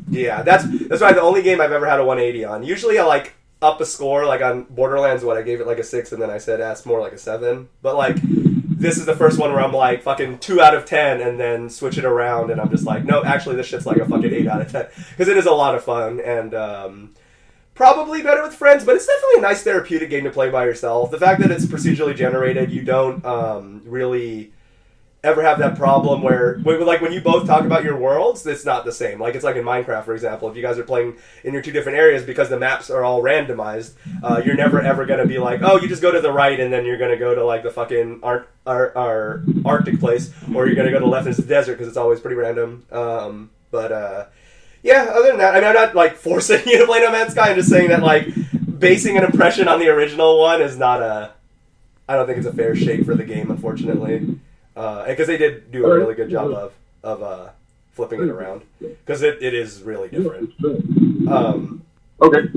Speaker 1: yeah, that's why the only game I've ever had a 180 on. Usually I like up a score, like on Borderlands, I gave it like a 6, and then I said that's more like a 7. But like, this is the first one where I'm like fucking 2 out of 10, and then switch it around, and I'm just like, no, actually this shit's like a fucking 8 out of 10, because it is a lot of fun, and probably better with friends, but it's definitely a nice therapeutic game to play by yourself. The fact that it's procedurally generated, you don't really ever have that problem where, like, when you both talk about your worlds, it's not the same. Like, it's like in Minecraft, for example. If you guys are playing in your 2 different areas, because the maps are all randomized, you're never ever going to be like, oh, you just go to the right and then you're going to go to, like, the fucking our Arctic place, or you're going to go to the left and it's the desert, because it's always pretty random. Yeah, other than that, I mean, I'm not, like, forcing you to play No Man's Sky. I'm just saying that, like, basing an impression on the original one is not I don't think it's a fair shake for the game, unfortunately. Because they did do a really good job of flipping it around, because it is really different.
Speaker 2: Okay.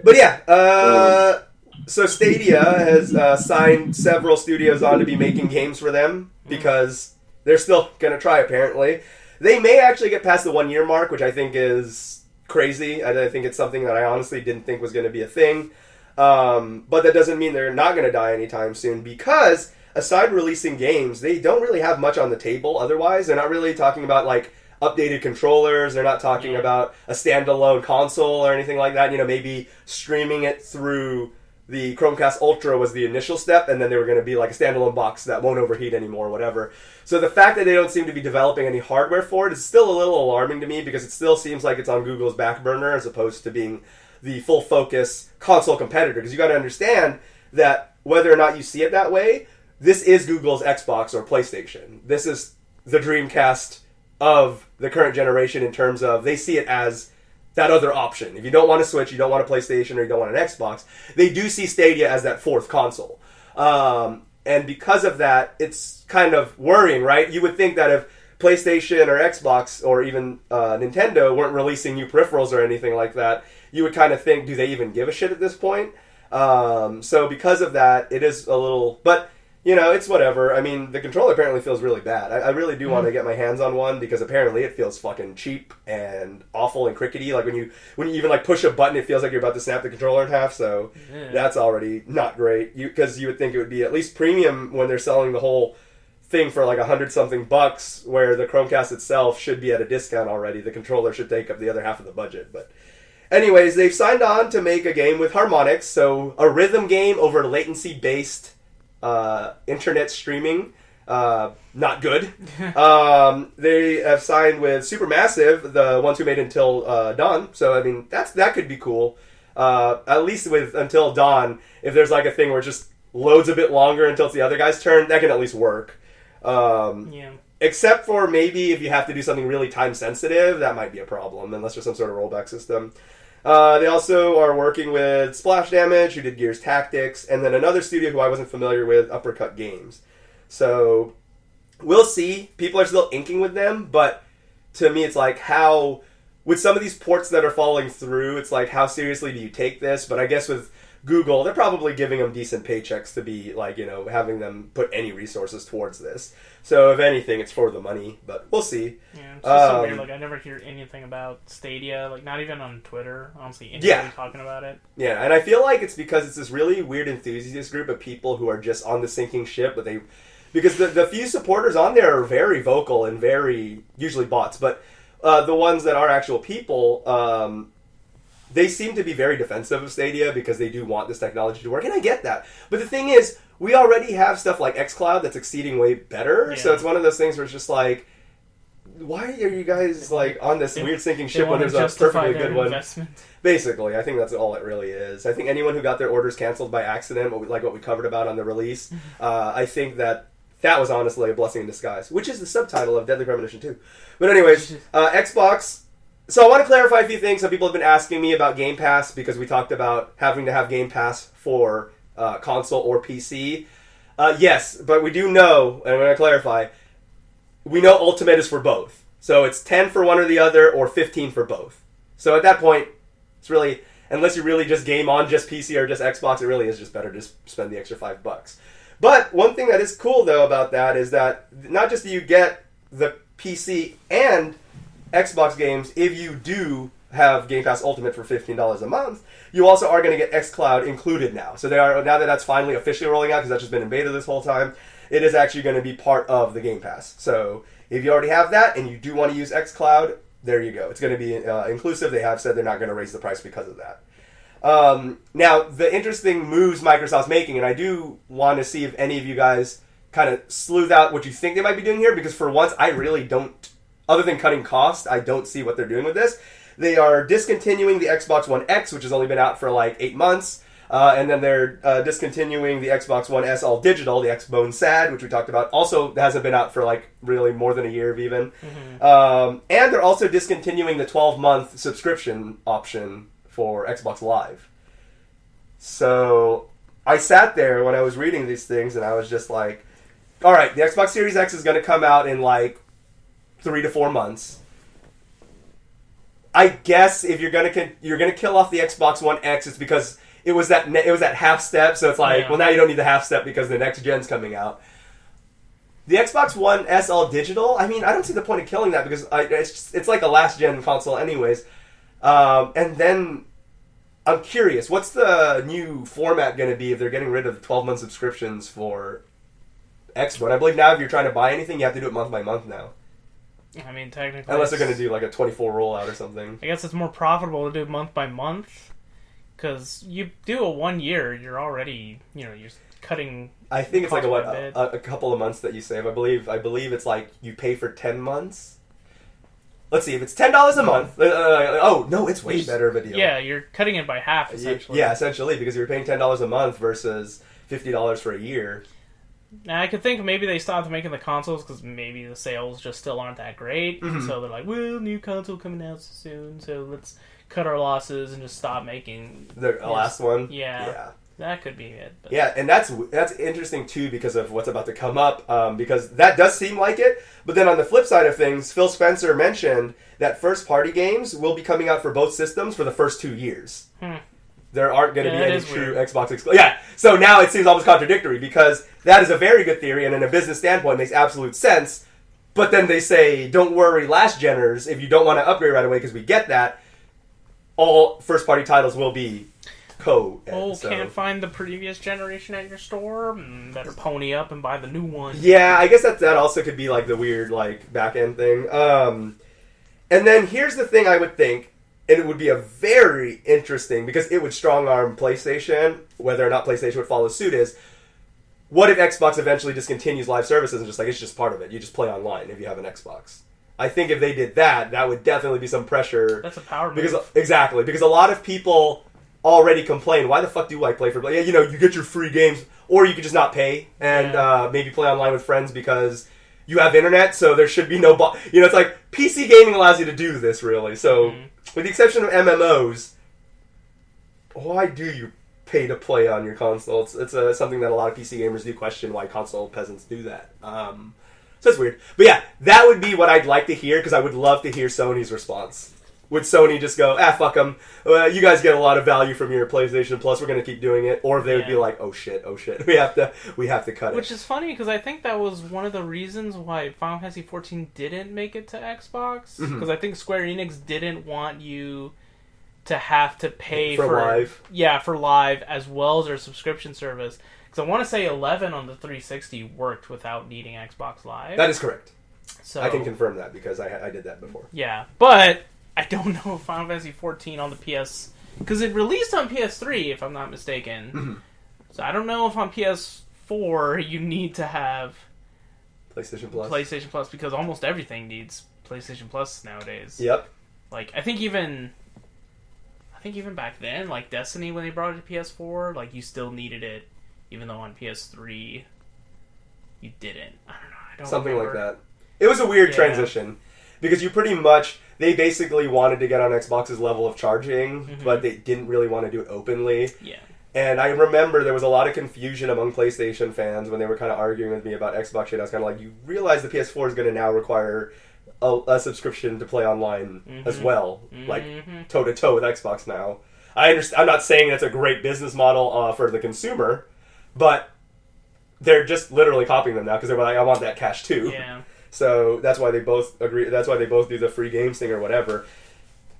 Speaker 1: But yeah, so Stadia has signed several studios on to be making games for them, because they're still going to try, apparently. They may actually get past the 1-year mark, which I think is crazy. I think it's something that I honestly didn't think was going to be a thing. But that doesn't mean they're not going to die anytime soon, because aside releasing games, they don't really have much on the table otherwise. They're not really talking about, like, updated controllers. They're not talking about a standalone console or anything like that. You know, maybe streaming it through the Chromecast Ultra was the initial step, and then they were going to be like a standalone box that won't overheat anymore, whatever. So the fact that they don't seem to be developing any hardware for it is still a little alarming to me, because it still seems like it's on Google's back burner as opposed to being the full focus console competitor. Because you got to understand that whether or not you see it that way, this is Google's Xbox or PlayStation. This is the Dreamcast of the current generation, in terms of they see it as that other option. If you don't want a Switch, you don't want a PlayStation, or you don't want an Xbox, they do see Stadia as that fourth console. And because of that, it's kind of worrying, right? You would think that if PlayStation or Xbox or even Nintendo weren't releasing new peripherals or anything like that, you would kind of think, do they even give a shit at this point? So because of that, it is a little... But, you know, it's whatever. I mean, the controller apparently feels really bad. I really do want to get my hands on one, because apparently it feels fucking cheap and awful and crickety. Like, when you even, like, push a button, it feels like you're about to snap the controller in half, so that's already not great. Because you would think it would be at least premium when they're selling the whole thing for like $100-something, where the Chromecast itself should be at a discount already. The controller should take up the other half of the budget. But anyways, they've signed on to make a game with harmonics, so a rhythm game over latency-based internet streaming. Not good. They have signed with Supermassive, the ones who made Until Dawn. So I mean, that could be cool. At least with Until Dawn, if there's like a thing where it just loads a bit longer until it's the other guy's turn, that can at least work. Except for maybe if you have to do something really time sensitive, that might be a problem, unless there's some sort of rollback system. They also are working with Splash Damage, who did Gears Tactics, and then another studio who I wasn't familiar with, Uppercut Games. So, we'll see. People are still inking with them, but to me it's like, how... With some of these ports that are falling through, it's like, how seriously do you take this? But I guess with Google, they're probably giving them decent paychecks to be like, having them put any resources towards this. So if anything, it's for the money, but we'll see.
Speaker 4: Yeah, it's just so weird. Like, I never hear anything about Stadia, like, not even on Twitter. I don't see anybody talking about it.
Speaker 1: Yeah, and I feel like it's because it's this really weird enthusiast group of people who are just on the sinking ship, but because the few supporters on there are very vocal and very, usually bots, but the ones that are actual people, they seem to be very defensive of Stadia because they do want this technology to work, and I get that. But the thing is, we already have stuff like xCloud that's exceeding way better, so it's one of those things where it's just like, why are you guys like on this weird sinking ship when there's a perfectly good one? Basically, I think that's all it really is. I think anyone who got their orders canceled by accident, what we covered about on the release, I think that was honestly a blessing in disguise, which is the subtitle of Deadly Premonition 2. But anyways, Xbox. So I want to clarify a few things. Some people have been asking me about Game Pass because we talked about having to have Game Pass for console or PC. Yes, but we do know, and I'm going to clarify, we know Ultimate is for both. So it's 10 for one or the other, or 15 for both. So at that point, it's really, unless you really just game on just PC or just Xbox, it really is just better to just spend the extra $5. But one thing that is cool, though, about that is that not just do you get the PC and Xbox games if you do have Game Pass Ultimate for $15 a month, you also are going to get xCloud included now. So now that that's finally officially rolling out, because that's just been in beta this whole time, it is actually going to be part of the Game Pass. So if you already have that and you do want to use xCloud, there you go. It's going to be inclusive. They have said they're not going to raise the price because of that. Now, the interesting moves Microsoft's making, and I do want to see if any of you guys kind of sleuth out what you think they might be doing here, because for once, I really don't, other than cutting cost, I don't see what they're doing with this. They are discontinuing the Xbox One X, which has only been out for like 8 months, and then they're discontinuing the Xbox One S all digital, the Xbone SAD, which we talked about, also hasn't been out for like really more than a year even. Mm-hmm. And they're also discontinuing the 12-month subscription option for Xbox Live. So I sat there when I was reading these things and I was just like, all right, the Xbox Series X is going to come out in like 3 to 4 months. I guess if you're gonna kill off the Xbox One X, it's because it was that half step. So it's like, well, now you don't need the half step because the next gen's coming out. The Xbox One S all digital, I mean, I don't see the point of killing that because it's like a last gen console anyways. And then I'm curious, what's the new format going to be if they're getting rid of the 12-month subscriptions for Xbox? I believe now if you're trying to buy anything, you have to do it month by month now.
Speaker 4: I mean, technically...
Speaker 1: Unless they're going to do like a 24 rollout or something.
Speaker 4: I guess it's more profitable to do month by month, because you do a 1 year, you're already, you're cutting...
Speaker 1: I think it's like a couple of months that you save. I believe it's like you pay for 10 months. Let's see, if it's $10 a month... oh, no, it's way better of a deal.
Speaker 4: Yeah, you're cutting it by half, essentially.
Speaker 1: Yeah, essentially, because you're paying $10 a month versus $50 for a year.
Speaker 4: Now, I could think maybe they stopped making the consoles because maybe the sales just still aren't that great. Mm-hmm. So they're like, well, new console coming out soon, so let's cut our losses and just stop making...
Speaker 1: The last one?
Speaker 4: Yeah. That could be it. But.
Speaker 1: Yeah, and that's interesting, too, because of what's about to come up, because that does seem like it. But then on the flip side of things, Phil Spencer mentioned that first-party games will be coming out for both systems for the first 2 years. There aren't going to be any true Xbox exclusive. Yeah, so now it seems almost contradictory because that is a very good theory and in a business standpoint makes absolute sense. But then they say, don't worry, last geners, if you don't want to upgrade right away because we get that, all first-party titles will be co-ed.
Speaker 4: Oh, can't find the previous generation at your store? Better pony up and buy the new one.
Speaker 1: Yeah, I guess that also could be like the weird like back-end thing. And then here's the thing I would think. And it would be a very interesting, because it would strong-arm PlayStation, whether or not PlayStation would follow suit is, what if Xbox eventually discontinues live services and just like, it's just part of it. You just play online if you have an Xbox. I think if they did that, that would definitely be some pressure.
Speaker 4: That's a power move.
Speaker 1: Exactly, because a lot of people already complain, why the fuck do I play for... Yeah, you get your free games, or you could just not pay and maybe play online with friends because... You have internet, so there should be no... it's like, PC gaming allows you to do this, really. So, with the exception of MMOs, why do you pay to play on your console? It's something that a lot of PC gamers do question why console peasants do that. So it's weird. But yeah, that would be what I'd like to hear, because I would love to hear Sony's response. would Sony just go, fuck them. You guys get a lot of value from your PlayStation Plus. We're going to keep doing it. Or if they would be like, oh shit. We have to cut it.
Speaker 4: Which is funny because I think that was one of the reasons why Final Fantasy XIV didn't make it to Xbox. Because I think Square Enix didn't want you to have to pay for
Speaker 1: Live.
Speaker 4: Yeah, for Live as well as their subscription service. Because I want to say 11 on the 360 worked without needing Xbox Live.
Speaker 1: That is correct.
Speaker 4: So
Speaker 1: I can confirm that because I did that before.
Speaker 4: Yeah, but I don't know if Final Fantasy XIV on the PS... Because it released on PS3, if I'm not mistaken. So I don't know if on PS4 you need to have...
Speaker 1: PlayStation Plus.
Speaker 4: PlayStation Plus, because almost everything needs PlayStation Plus nowadays.
Speaker 1: Yep.
Speaker 4: Like, I think even back then, like Destiny, when they brought it to PS4, like, you still needed it, even though on PS3 you didn't. I don't know. I don't
Speaker 1: Something
Speaker 4: remember.
Speaker 1: like that. It was a weird transition. Because you pretty much... They basically wanted to get on Xbox's level of charging, but they didn't really want to do it openly.
Speaker 4: Yeah.
Speaker 1: And I remember there was a lot of confusion among PlayStation fans when they were kind of arguing with me about Xbox shit. I was kind of like, you realize the PS4 is going to now require a subscription to play online as well. Like, toe-to-toe with Xbox now. I'm not saying that's a great business model for the consumer, but they're just literally copying them now because they're like, I want that cash too.
Speaker 4: Yeah.
Speaker 1: So that's why they both agree. That's why they both do the free games thing or whatever.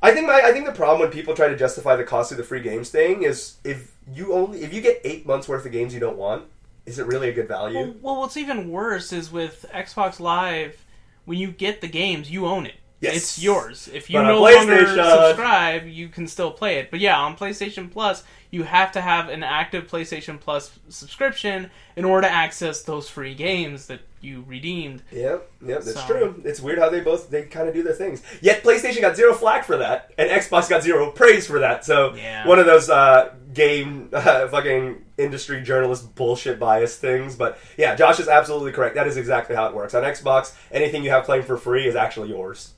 Speaker 1: I think the problem when people try to justify the cost of the free games thing is if you get 8 months worth of games you don't want, is it really a good value?
Speaker 4: Well, what's even worse is with Xbox Live, when you get the games, you own it. Yes. It's yours. If you no longer subscribe, you can still play it. But yeah, on PlayStation Plus, you have to have an active PlayStation Plus subscription in order to access those free games that you redeemed. Yep,
Speaker 1: that's true. It's weird how they kind of do their things. Yet PlayStation got zero flack for that, and Xbox got zero praise for that. So one of those game fucking industry journalist bullshit bias things. But yeah, Josh is absolutely correct. That is exactly how it works. On Xbox, anything you have claimed for free is actually yours.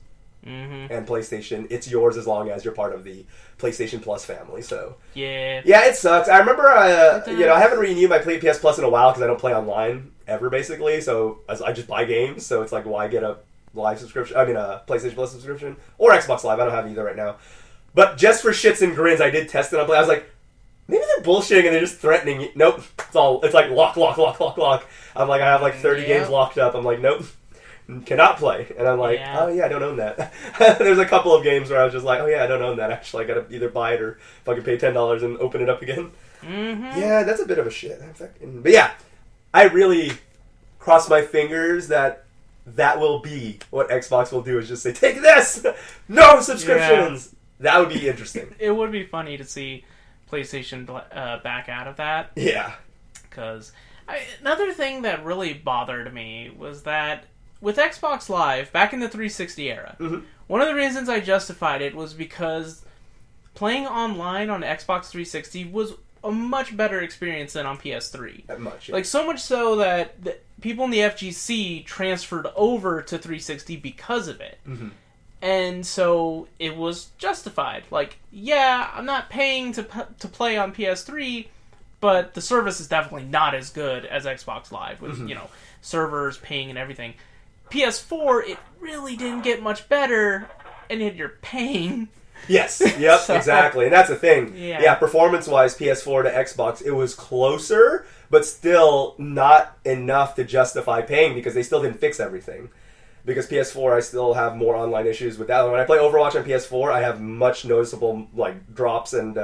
Speaker 1: And PlayStation, it's yours as long as you're part of the PlayStation Plus family. So yeah, it sucks. I remember, I haven't renewed my PS Plus in a while because I don't play online ever, basically. So I just buy games. So it's like, why get a live subscription? I mean, a PlayStation Plus subscription or Xbox Live. I don't have either right now. But just for shits and grins, I did test it on Play. I was like, maybe they're bullshitting and they're just threatening you. Nope, it's like lock. I'm like, I have like 30 games locked up. I'm like, nope. Cannot play. And I'm like, oh yeah, I don't own that. There's a couple of games where I was just like, oh yeah, I don't own that actually. I gotta either buy it or fucking pay $10 and open it up again. Yeah, that's a bit of a shit. But yeah, I really cross my fingers that will be what Xbox will do, is just say, take this! No subscriptions! Yeah. That would be interesting.
Speaker 4: It would be funny to see PlayStation back out of that.
Speaker 1: Yeah.
Speaker 4: Because another thing that really bothered me was that with Xbox Live, back in the 360 era, one of the reasons I justified it was because playing online on Xbox 360 was a much better experience than on PS3.
Speaker 1: That much, yeah.
Speaker 4: Like, so much so that the people in the FGC transferred over to 360 because of it. And so it was justified. Like, yeah, I'm not paying to play on PS3, but the service is definitely not as good as Xbox Live with, servers, ping, and everything. PS4, it really didn't get much better, and yet you're paying.
Speaker 1: Yes, yep, exactly. And that's the thing. Yeah, performance-wise, PS4 to Xbox, it was closer, but still not enough to justify paying because they still didn't fix everything. Because PS4, I still have more online issues with that. When I play Overwatch on PS4, I have much noticeable drops and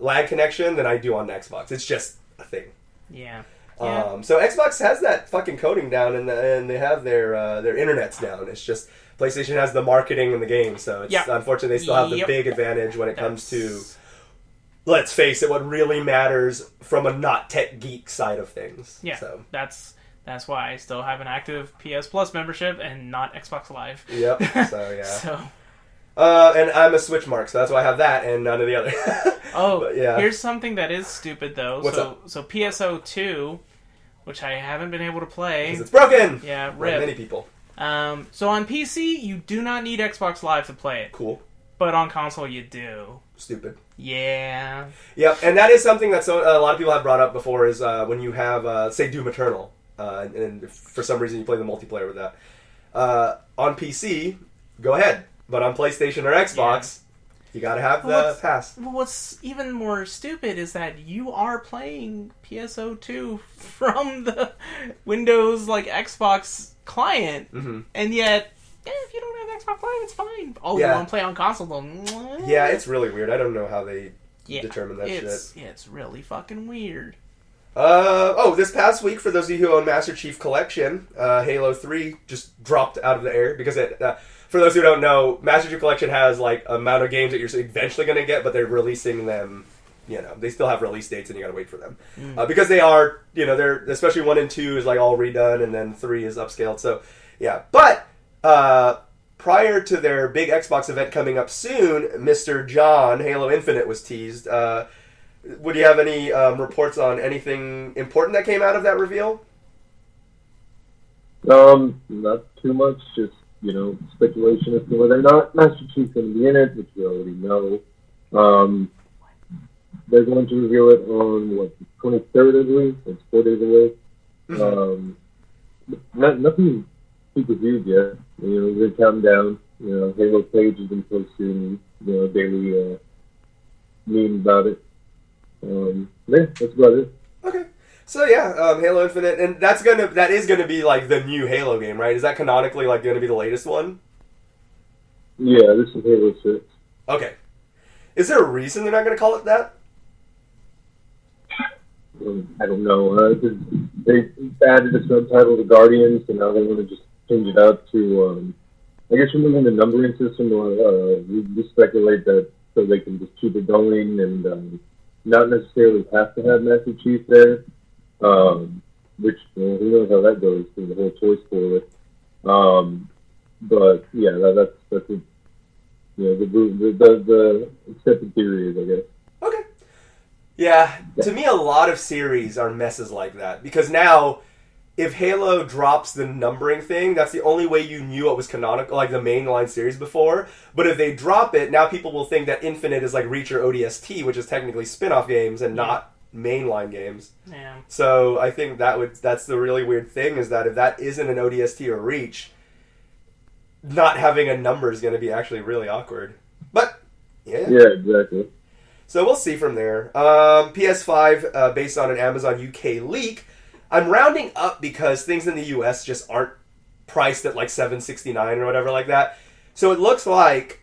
Speaker 1: lag connection than I do on Xbox. It's just a thing.
Speaker 4: Yeah.
Speaker 1: So Xbox has that fucking coding down, and they have their internets down. It's just PlayStation has the marketing and the game, so it's unfortunately they still have the big advantage when it comes to, let's face it, what really matters from a not tech geek side of things.
Speaker 4: Yeah,
Speaker 1: so
Speaker 4: that's why I still have an active PS Plus membership and not Xbox Live.
Speaker 1: Yep. So and I'm a Switch mark, so that's why I have that and none of the other.
Speaker 4: But, here's something that is stupid though.
Speaker 1: What's up?
Speaker 4: So PSO2, which I haven't been able to play
Speaker 1: because it's broken.
Speaker 4: Yeah, rip.
Speaker 1: Like many people.
Speaker 4: So on PC, you do not need Xbox Live to play it.
Speaker 1: Cool.
Speaker 4: But on console, you do.
Speaker 1: Stupid.
Speaker 4: Yeah.
Speaker 1: Yep, and that is something that a lot of people have brought up before is when you have, say, Doom Eternal, and for some reason you play the multiplayer with that. On PC, go ahead. But on PlayStation or Xbox, you gotta have the pass.
Speaker 4: Well, what's even more stupid is that you are playing PSO2 from the Windows, Xbox client, and yet, if you don't have Xbox Live, it's fine. Oh, you want to play on console, though?
Speaker 1: Yeah, it's really weird. I don't know how they determine that shit.
Speaker 4: Yeah, it's really fucking weird.
Speaker 1: This past week, for those of you who own Master Chief Collection, Halo 3 just dropped out of the air because for those who don't know, Master Chief Collection has amount of games that you're eventually going to get, but they're releasing them. They still have release dates, and you got to wait for them because they are. They're especially 1 and 2 is all redone, and then 3 is upscaled. So yeah, but prior to their big Xbox event coming up soon, Mr. John Halo Infinite was teased. Would you have any reports on anything important that came out of that reveal?
Speaker 2: Not too much. Just speculation as to whether or not Master Chief's going to be in it, which we already know. They're going to reveal it on the 23rd, I believe. It's 4 days away. Nothing super huge yet. They're counting down. Halo page has been posting daily memes about it. That's about it.
Speaker 1: Okay. So Halo Infinite, and that is gonna be the new Halo game, right? Is that canonically gonna be the latest one?
Speaker 2: Yeah, this is Halo 6.
Speaker 1: Okay. Is there a reason they're not gonna call it that?
Speaker 2: I don't know. They added a subtitle to Guardians, and now they want to just change it out to. I guess removing the numbering system, or we speculate that so they can just keep it going and not necessarily have to have Master Chief there. Which who knows how that goes through the whole choice for it. But yeah, that's it. The accepted theory is, I guess.
Speaker 1: Okay. Yeah, to me, a lot of series are messes like that because now, if Halo drops the numbering thing, that's the only way you knew it was canonical, the mainline series before. But if they drop it, now people will think that Infinite is Reach or ODST, which is technically spin-off games and not mainline games.
Speaker 4: Yeah.
Speaker 1: So I think that's the really weird thing, is that if that isn't an ODST or Reach, not having a number is going to be actually really awkward. But yeah.
Speaker 2: Yeah, exactly.
Speaker 1: So we'll see from there. PS5, based on an Amazon UK leak. I'm rounding up because things in the US just aren't priced at $769 or whatever like that. So it looks like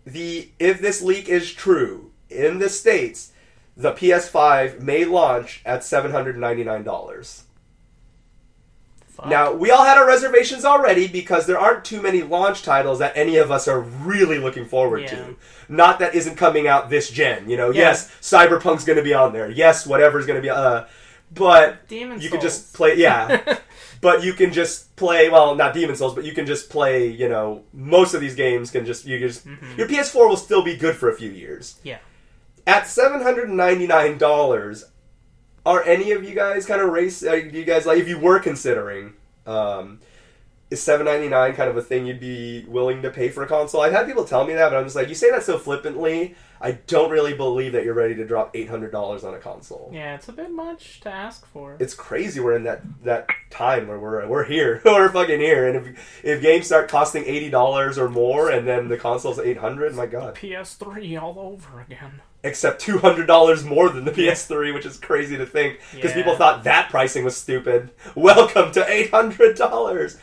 Speaker 1: if this leak is true, in the States, the PS5 may launch at $799. Now, we all had our reservations already because there aren't too many launch titles that any of us are really looking forward to. Not that isn't coming out this gen. Yes, Cyberpunk's going to be on there. Yes, whatever's going to be... But
Speaker 4: Demon's
Speaker 1: you
Speaker 4: Souls.
Speaker 1: can just play... But you can just play... Well, not Demon's Souls, but you can just play, most of these games can just... Your PS4 will still be good for a few years.
Speaker 4: Yeah.
Speaker 1: At $799... Are any of you guys kind of do you guys if you were considering, is $799 kind of a thing you'd be willing to pay for a console? I've had people tell me that, but I'm just you say that so flippantly. I don't really believe that you're ready to drop $800 on a console.
Speaker 4: Yeah, it's a bit much to ask for.
Speaker 1: It's crazy we're in that time where we're here. We're fucking here. And if games start costing $80 or more and then the console's $800, my God.
Speaker 4: PS3 all over again. Except
Speaker 1: $200 more than the PS3, which is crazy to think because people thought that pricing was stupid. Welcome to $800.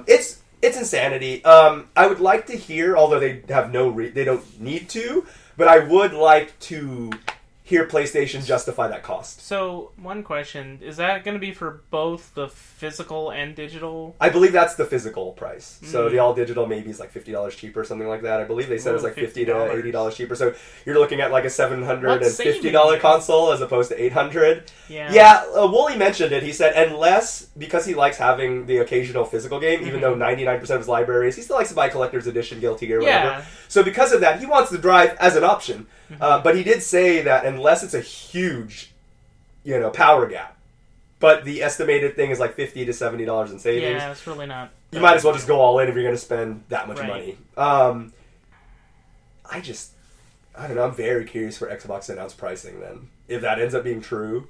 Speaker 1: It's insanity. I would like to hear, although they have they don't need to, but I would like to hear PlayStation justify that cost.
Speaker 4: So, one question. Is that going to be for both the physical and digital?
Speaker 1: I believe that's the physical price. So the all-digital maybe is $50 cheaper, something like that. I believe they said it's $50 to $80 cheaper. So you're looking at a $750 console as opposed to $800. Yeah, Wooly mentioned it. He said, because he likes having the occasional physical game, even though 99% of his library is, he still likes to buy Collector's Edition, Guilty Gear, whatever. So because of that, he wants the drive as an option. But he did say that unless it's a huge, power gap, but the estimated thing is $50 to $70 in savings.
Speaker 4: Yeah, it's really not.
Speaker 1: You might as well just go all in if you're going to spend that much money. I don't know. I'm very curious for Xbox to announce pricing then. If that ends up being true.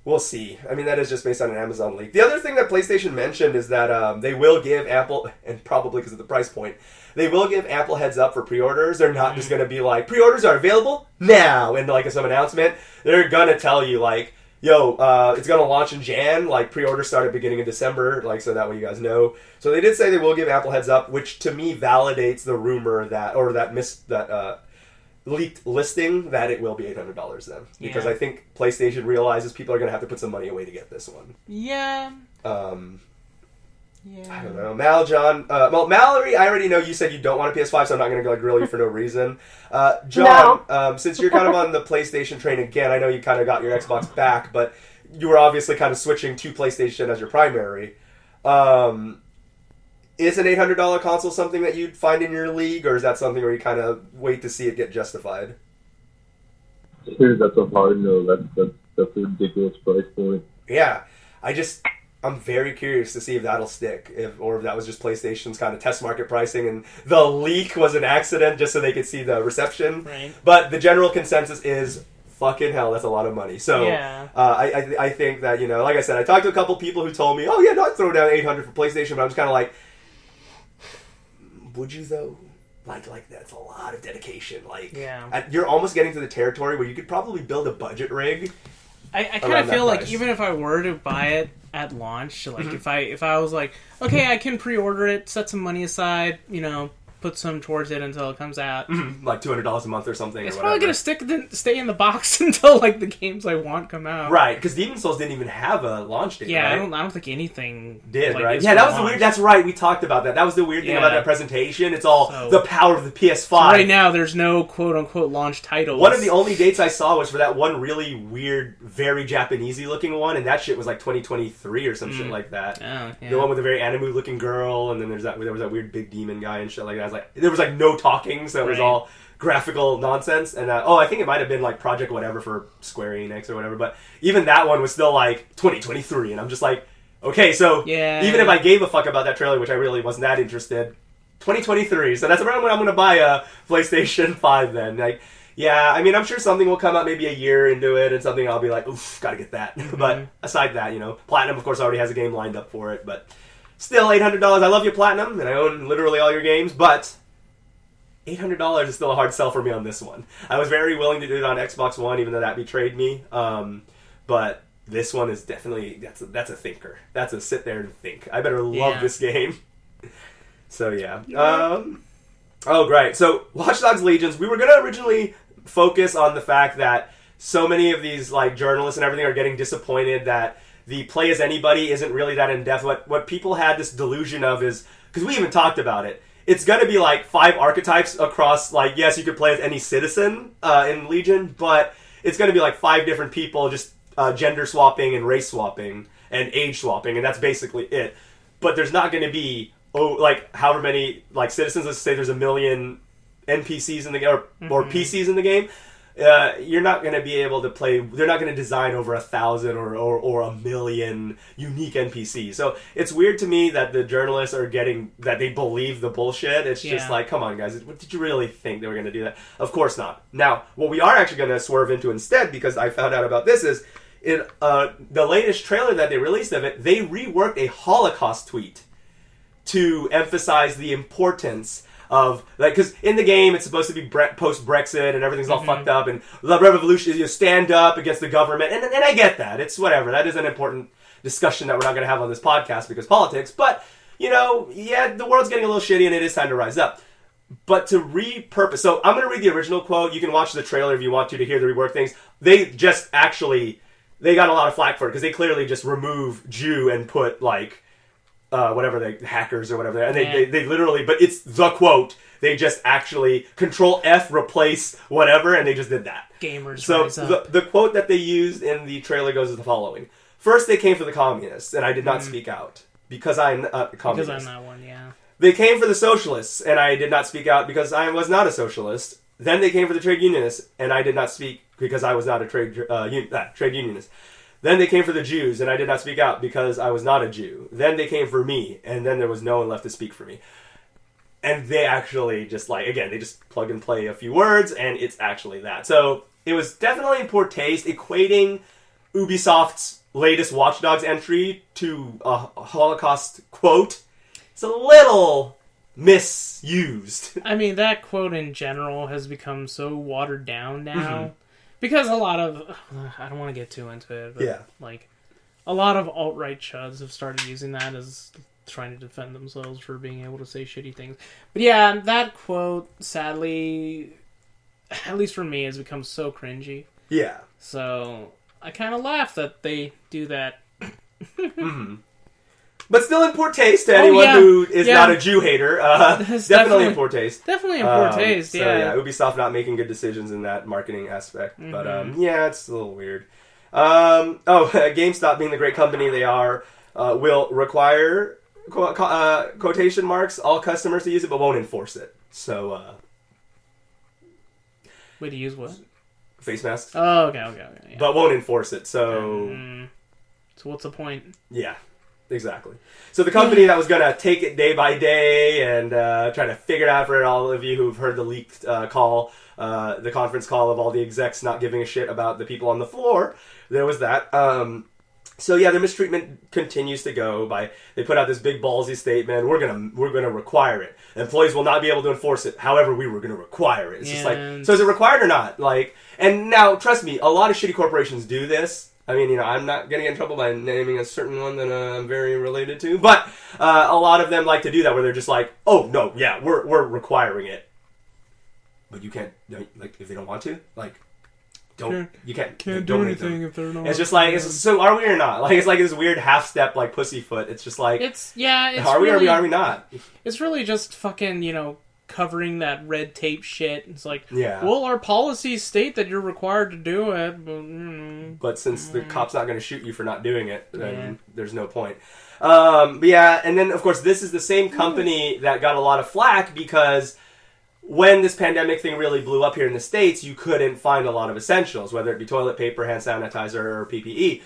Speaker 1: We'll see. I mean, that is just based on an Amazon leak. The other thing that PlayStation mentioned is that they will give Apple, and probably because of the price point, they will give Apple heads up for pre-orders. They're not just going to be like, pre-orders are available now, and like some announcement. They're going to tell you, like, yo, it's going to launch in Jan, like pre-orders start at beginning of December, like, so that way you guys know. So they did say they will give Apple heads up, which to me validates the rumor that, or that leaked listing that it will be $800 then. Because I think PlayStation realizes people are going to have to put some money away to get this one.
Speaker 4: Yeah.
Speaker 1: I don't know. Mallory, I already know you said you don't want a PS5, so I'm not going to grill you for no reason. John, since you're kind of on the PlayStation train again, I know you kind of got your Xbox back, but you were obviously kind of switching to PlayStation as your primary. Is an $800 console something that you'd find in your league, or is that something where you kind of wait to see it get justified?
Speaker 2: That's a hard no. That's a ridiculous price point.
Speaker 1: Yeah, I'm very curious to see if that'll stick, or if that was just PlayStation's kind of test market pricing, and the leak was an accident just so they could see the reception.
Speaker 4: Right.
Speaker 1: But the general consensus is, fucking hell, that's a lot of money. So I think that, like I said, I talked to a couple people who told me, oh yeah, no, I'd throw down $800 for PlayStation, but I'm just kind of like, would you though? Like that's a lot of dedication. You're almost getting to the territory where you could probably build a budget rig.
Speaker 4: I kind of feel like even if I were to buy it at launch, like if I was like, okay, I can pre-order it, set some money aside, put some towards it until it comes out.
Speaker 1: Like $200 a month or something.
Speaker 4: It's
Speaker 1: or
Speaker 4: probably going to stay in the box until like the games I want come out.
Speaker 1: Right, because Demon's Souls didn't even have a launch date.
Speaker 4: Yeah,
Speaker 1: right?
Speaker 4: I don't think anything
Speaker 1: did,
Speaker 4: like
Speaker 1: right? Yeah, that was the weird. That's right. We talked about that. That was the weird thing about that presentation. It's all the power of the PS5. So
Speaker 4: right now, there's no quote unquote launch titles.
Speaker 1: One of the only dates I saw was for that one really weird, very Japanesey looking one, and that shit was like 2023 or some shit like that. Oh, yeah. The one with a very anime looking girl, and then there was that weird big demon guy and shit like that. I was like, there was like no talking, so it was all graphical nonsense. And I think it might have been like Project whatever for Square Enix or whatever, but even that one was still like 2023, and I'm just like, okay, so even if I gave a fuck about that trailer, which I really wasn't that interested, 2023, so that's around when I'm going to buy a PlayStation 5 then. Like, yeah, I mean, I'm sure something will come out maybe a year into it, and something I'll be like, oof, gotta get that. But aside that, Platinum, of course, already has a game lined up for it, but still, $800. I love you, Platinum, and I own literally all your games, but $800 is still a hard sell for me on this one. I was very willing to do it on Xbox One, even though that betrayed me. But this one is definitely, that's a thinker. That's a sit there and think. I better love this game. So, yeah. Oh, great. So, Watch Dogs Legions, we were going to originally focus on the fact that so many of these like journalists and everything are getting disappointed that the play as anybody isn't really that in-depth. What people had this delusion of is, because we even talked about it, it's going to be like 5 archetypes across, like, yes, you could play as any citizen in Legion, but it's going to be like 5 different people just gender swapping and race swapping and age swapping, and that's basically it. But there's not going to be, like, however many, like, citizens, let's say there's 1 million NPCs in the game, or PCs in the game. You're not going to be able to play. They're not going to design over 1,000 or 1 million unique NPCs. So it's weird to me that the journalists are getting that they believe the bullshit. It's just like, come on, guys, what did you really think they were going to do that? Of course not. Now, what we are actually going to swerve into instead, because I found out about this, is in the latest trailer that they released of it, they reworked a Holocaust tweet to emphasize the importance of, like, because in the game it's supposed to be post-Brexit and everything's all fucked up, and the revolution is, stand up against the government, and I get that. It's whatever. That is an important discussion that we're not going to have on this podcast because politics, but, the world's getting a little shitty and it is time to rise up. But to repurpose, so I'm going to read the original quote. You can watch the trailer if you want to hear the rework things. They got a lot of flack for it because they clearly just remove Jew and put, like, whatever the hackers or whatever, and they literally, but it's the quote. They just actually Control F replace whatever, and they just did that.
Speaker 4: Gamers.
Speaker 1: So the quote that they used in the trailer goes as the following: "First, they came for the communists, and I did not speak out because I'm a communist.
Speaker 4: Because I'm not one, yeah.
Speaker 1: They came for the socialists, and I did not speak out because I was not a socialist. Then they came for the trade unionists, and I did not speak because I was not a trade unionist. Then they came for the Jews, and I did not speak out because I was not a Jew. Then they came for me, and then there was no one left to speak for me." And they actually just, like, again, they just plug and play a few words, and it's actually that. So it was definitely in poor taste, equating Ubisoft's latest Watch Dogs entry to a Holocaust quote is a little misused.
Speaker 4: I mean, that quote in general has become so watered down now. Because a lot of... I don't want to get too into it, but like, a lot of alt-right chuds have started using that as trying to defend themselves for being able to say shitty things. But yeah, that quote, sadly, at least for me, has become so cringy.
Speaker 1: Yeah.
Speaker 4: So, I kind of laugh that they do that.
Speaker 1: But still in poor taste to anyone who is not a Jew hater. Definitely in poor taste.
Speaker 4: Definitely in poor taste,
Speaker 1: so, yeah. Ubisoft not making good decisions in that marketing aspect. But, yeah, it's a little weird. GameStop, being the great company they are, will require, quotation marks, all customers to use it, but won't enforce it. So,
Speaker 4: Wait, to use what?
Speaker 1: Face masks.
Speaker 4: Oh, okay. Yeah.
Speaker 1: But won't enforce it, so...
Speaker 4: So what's the point?
Speaker 1: Yeah. Exactly. So the company that was going to take it day by day and try to figure it out for all of you who've heard the leaked call, the conference call of all the execs not giving a shit about the people on the floor, there was that. So yeah, their mistreatment continues to go by, they put out this big ballsy statement, we're gonna require it. Employees will not be able to enforce it. However, we were gonna require it. It's just like, so is it required or not? Like, and now trust me, a lot of shitty corporations do this. I mean, I'm not going to get in trouble by naming a certain one that I'm very related to, but a lot of them like to do that, where they're just like, "Oh no, yeah, we're requiring it," but you can't, like, if they don't want to, like, you can't
Speaker 4: do anything if they're not.
Speaker 1: It's just like, so are we or not? Like, it's like this weird half step, like pussyfoot. It's just like, are we or are we not?
Speaker 4: It's really just fucking, covering that red tape shit. It's like, well, our policies state that you're required to do it,
Speaker 1: but since the cop's not going to shoot you for not doing it, then there's no point. But yeah, and then of course this is the same company that got a lot of flack because when this pandemic thing really blew up here in the States, you couldn't find a lot of essentials, whether it be toilet paper, hand sanitizer, or PPE.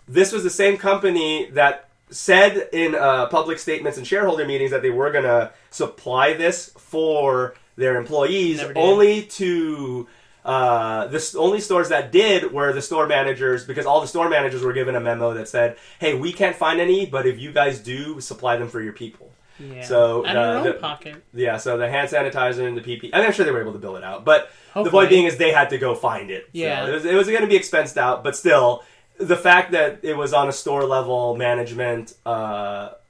Speaker 1: This was the same company that said in public statements and shareholder meetings that they were going to supply this for their employees, only to the only stores that did were the store managers, because all the store managers were given a memo that said, hey, we can't find any, but if you guys do, supply them for your people.
Speaker 4: Yeah.
Speaker 1: So
Speaker 4: out of your own pocket.
Speaker 1: Yeah, so the hand sanitizer and the PPE, I'm sure they were able to bill it out, but hopefully. The point being is they had to go find it.
Speaker 4: Yeah.
Speaker 1: So it was going to be expensed out, but still, the fact that it was on a store level management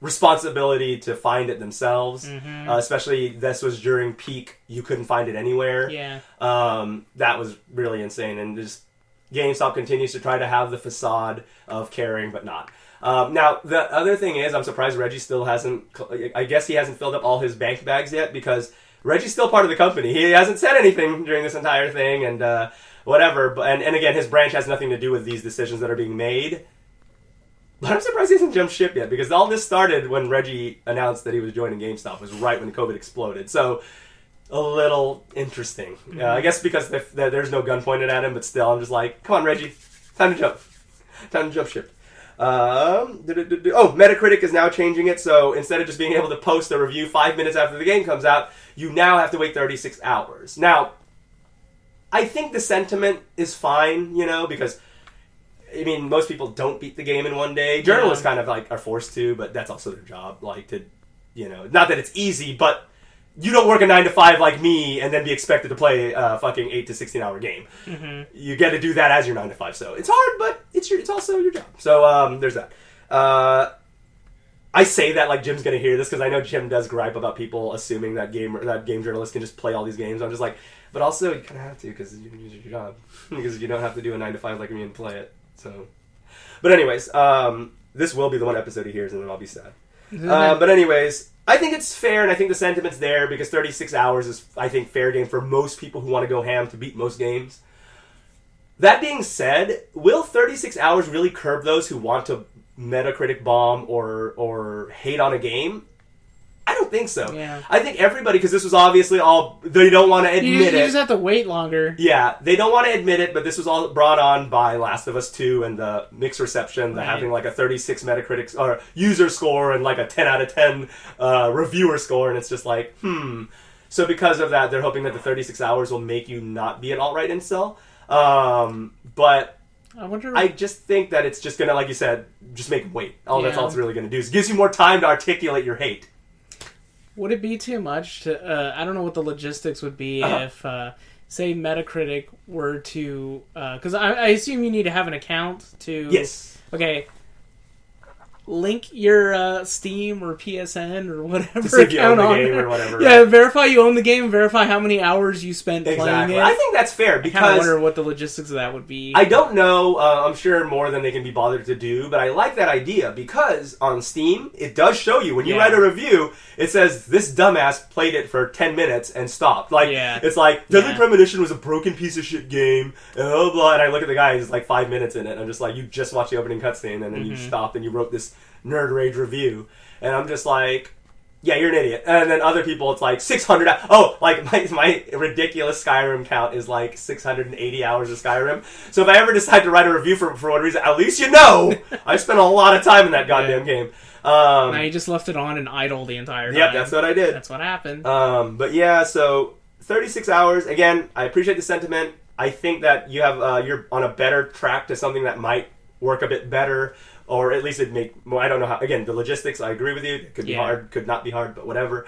Speaker 1: responsibility to find it themselves, especially this was during peak, you couldn't find it anywhere.
Speaker 4: Yeah.
Speaker 1: That was really insane, and just GameStop continues to try to have the facade of caring, but not. Now, the other thing is, I'm surprised Reggie still hasn't, I guess he hasn't filled up all his bank bags yet, because Reggie's still part of the company. He hasn't said anything during this entire thing, and whatever. But, and again, his branch has nothing to do with these decisions that are being made. But I'm surprised he hasn't jumped ship yet, because all this started when Reggie announced that he was joining GameStop. It was right when COVID exploded. So, a little interesting. I guess because there's no gun pointed at him, but still, I'm just like, come on, Reggie. Time to jump. Time to jump ship. Metacritic is now changing it, so instead of just being able to post a review 5 minutes after the game comes out, you now have to wait 36 hours. Now, I think the sentiment is fine, because, I mean, most people don't beat the game in one day. Journalists kind of, are forced to, but that's also their job, to, not that it's easy, but you don't work a 9 to 5 like me and then be expected to play a fucking 8 to 16 hour game. You get to do that as your 9 to 5. So it's hard, but it's also your job. So there's that. I say that like Jim's gonna hear this because I know Jim does gripe about people assuming that game journalists can just play all these games. I'm just like, but also you kind of have to because it's your job because you don't have to do a 9 to 5 like me and play it. So, but anyways, this will be the one episode he hears and then I'll be sad. But anyways, I think it's fair, and I think the sentiment's there, because 36 hours is, I think, fair game for most people who want to go ham to beat most games. That being said, will 36 hours really curb those who want to Metacritic bomb or hate on a game? I don't think so.
Speaker 4: Yeah.
Speaker 1: I think everybody, because this was obviously all, they don't want to admit it.
Speaker 4: You just have to wait longer.
Speaker 1: Yeah, they don't want to admit it, but this was all brought on by Last of Us 2 and the mixed reception, having a 36 Metacritic or user score and a 10 out of 10 reviewer score, and it's just like, So because of that, they're hoping that the 36 hours will make you not be an alt-right incel. But
Speaker 4: I wonder.
Speaker 1: I just think that it's just gonna, like you said, just make them wait. That's all it's really gonna do. Is it gives you more time to articulate your hate.
Speaker 4: Would it be too much to? I don't know what the logistics would be if, say, Metacritic were to, because I assume you need to have an account to.
Speaker 1: Yes.
Speaker 4: Okay. Link your Steam or PSN or whatever
Speaker 1: to see if you own
Speaker 4: account
Speaker 1: the game
Speaker 4: there.
Speaker 1: or whatever.
Speaker 4: Yeah,
Speaker 1: right?
Speaker 4: verify you own the game. Verify how many hours you spent playing it.
Speaker 1: I think that's fair because
Speaker 4: I kind of wonder what the logistics of that would be.
Speaker 1: I don't know. I'm sure more than they can be bothered to do, but I like that idea because on Steam it does show you when you write a review. It says this dumbass played it for 10 minutes and stopped. Like it's like Deadly Premonition was a broken piece of shit game and blah blah. And I look at the guy, he's like 5 minutes in it. And I'm just like, you just watched the opening cutscene and then you stopped and you wrote this nerd rage review, and I'm just like, yeah, you're an idiot. And then other people, it's like 600. Like my ridiculous Skyrim count is like 680 hours of Skyrim. So if I ever decide to write a review for one reason, at least you know I spent a lot of time in that goddamn game.
Speaker 4: Now you just left it on and idle the entire time.
Speaker 1: Yep, that's what I did.
Speaker 4: That's what happened.
Speaker 1: But yeah, so 36 hours. Again, I appreciate the sentiment. I think that you have you're on a better track to something that might work a bit better. Or at least it'd make more. I don't know how. Again, the logistics, I agree with you. It could be hard, could not be hard, but whatever.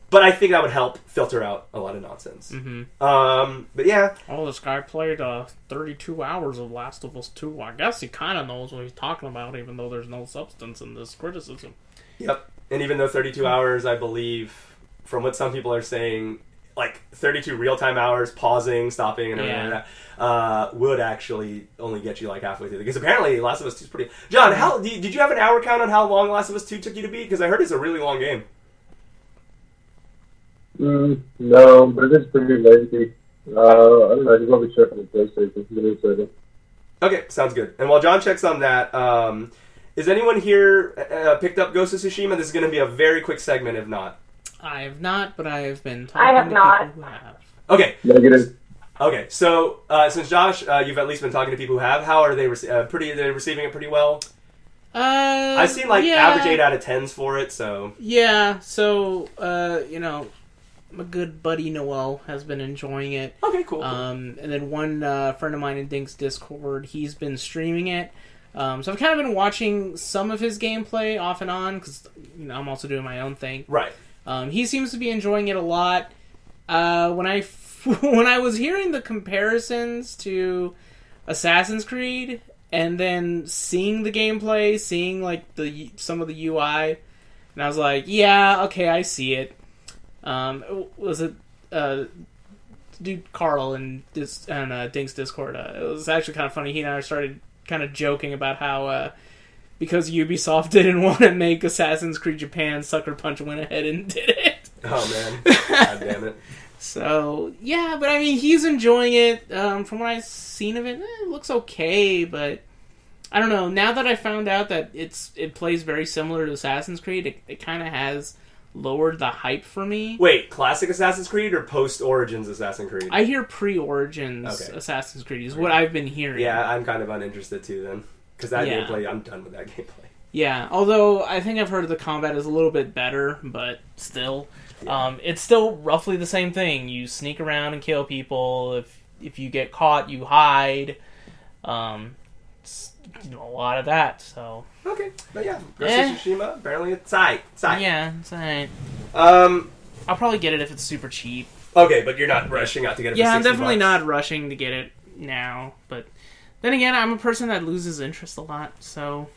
Speaker 1: But I think that would help filter out a lot of nonsense. But yeah.
Speaker 4: Oh, this guy played 32 hours of Last of Us 2. I guess he kind of knows what he's talking about, even though there's no substance in this criticism.
Speaker 1: Yep. And even though 32 hours, I believe, from what some people are saying, like 32 real-time hours, pausing, stopping, and everything like that, would actually only get you like halfway through. Because apparently Last of Us 2 is pretty... John, did you have an hour count on how long Last of Us 2 took you to beat? Because I heard it's a really long game.
Speaker 2: No, but it is pretty lengthy. I don't know, I just want to check on the PlayStation. Give me a second.
Speaker 1: Okay, sounds good. And while John checks on that, is anyone here picked up Ghost of Tsushima? This is going to be a very quick segment, if not.
Speaker 4: I have not, but I have been talking to people who have.
Speaker 1: Okay.
Speaker 2: Negative.
Speaker 1: Okay, so since Josh, you've at least been talking to people who have, how are they they're receiving it pretty well? I've seen average 8 out of 10s for it, so... Yeah,
Speaker 4: so, my good buddy Noel has been enjoying it.
Speaker 1: Okay, cool.
Speaker 4: And then one friend of mine in Dink's Discord, he's been streaming it. So I've kind of been watching some of his gameplay off and on, because I'm also doing my own thing.
Speaker 1: Right.
Speaker 4: He seems to be enjoying it a lot. When I was hearing the comparisons to Assassin's Creed, and then seeing the gameplay, seeing some of the UI, and I was like, yeah, okay, I see it. Was it dude Carl and Dink's Discord? It was actually kind of funny. He and I started kind of joking about how because Ubisoft didn't want to make Assassin's Creed Japan, Sucker Punch went ahead and did it.
Speaker 1: Oh man, god damn it.
Speaker 4: So yeah, but I mean, he's enjoying it. From what I've seen of it, it looks okay, but I don't know. Now that I found out that it plays very similar to Assassin's Creed, it kind of has lowered the hype for me.
Speaker 1: Wait, classic Assassin's Creed or post-Origins Assassin's Creed?
Speaker 4: I hear pre-Origins Assassin's Creed is what I've been hearing.
Speaker 1: Yeah, I'm kind of uninterested too then. Because that gameplay, I'm done with that gameplay.
Speaker 4: Yeah, although I think I've heard the combat is a little bit better, but still. It's still roughly the same thing. You sneak around and kill people. If you get caught, you hide. A lot of that, so...
Speaker 1: Okay, but yeah, Ghost of Tsushima, apparently it's aight.
Speaker 4: Yeah, it's aight. I'll probably get it if it's super cheap.
Speaker 1: Okay, but you're not rushing out to get it for $60.
Speaker 4: Yeah, I'm definitely not rushing to get it now, but then again, I'm a person that loses interest a lot, so...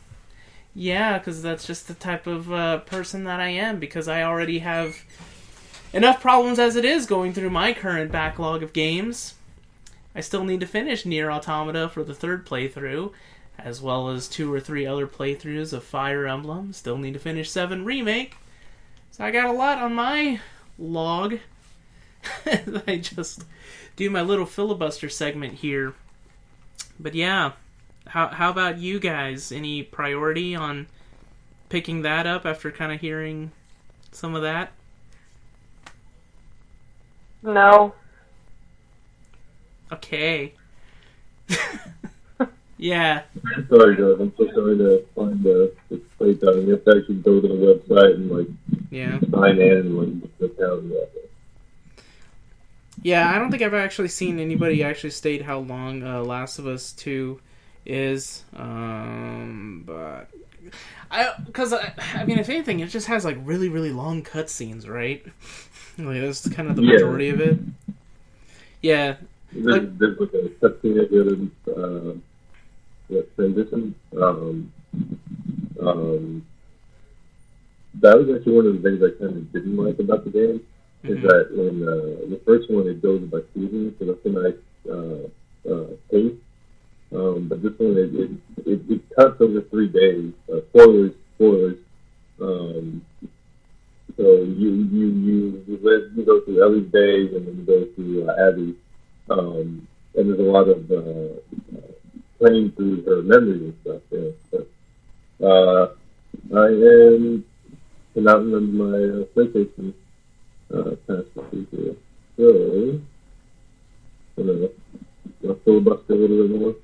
Speaker 4: Yeah, because that's just the type of person that I am, because I already have enough problems as it is going through my current backlog of games. I still need to finish Nier Automata for the 3rd playthrough, as well as 2 or 3 other playthroughs of Fire Emblem. Still need to finish 7 Remake. So I got a lot on my log. I just do my little filibuster segment here. But yeah, how about you guys? Any priority on picking that up after kind of hearing some of that?
Speaker 3: No.
Speaker 4: Okay. Yeah.
Speaker 2: Sorry, guys. I'm so sorry to find the playtime. You have to actually go to the website and sign in and look down.
Speaker 4: Yeah, I don't think I've actually seen anybody actually state how long Last of Us 2 is. But because I mean, if anything, it just has like really, really long cutscenes, right? Like that's kind of the majority of it. Yeah.
Speaker 2: There's like a cutscene at the transition. That was actually one of the things I kind of didn't like about the game. Is that when the first one it goes by season, so that's a nice pace. But this one it cuts over 3 days. Spoilers. So you go through Ellie's days and then you go through Abby, and there's a lot of playing through her memories and stuff. Yeah. But, I cannot remember my PlayStation password here. So I don't know. I'll filibuster a little bit more.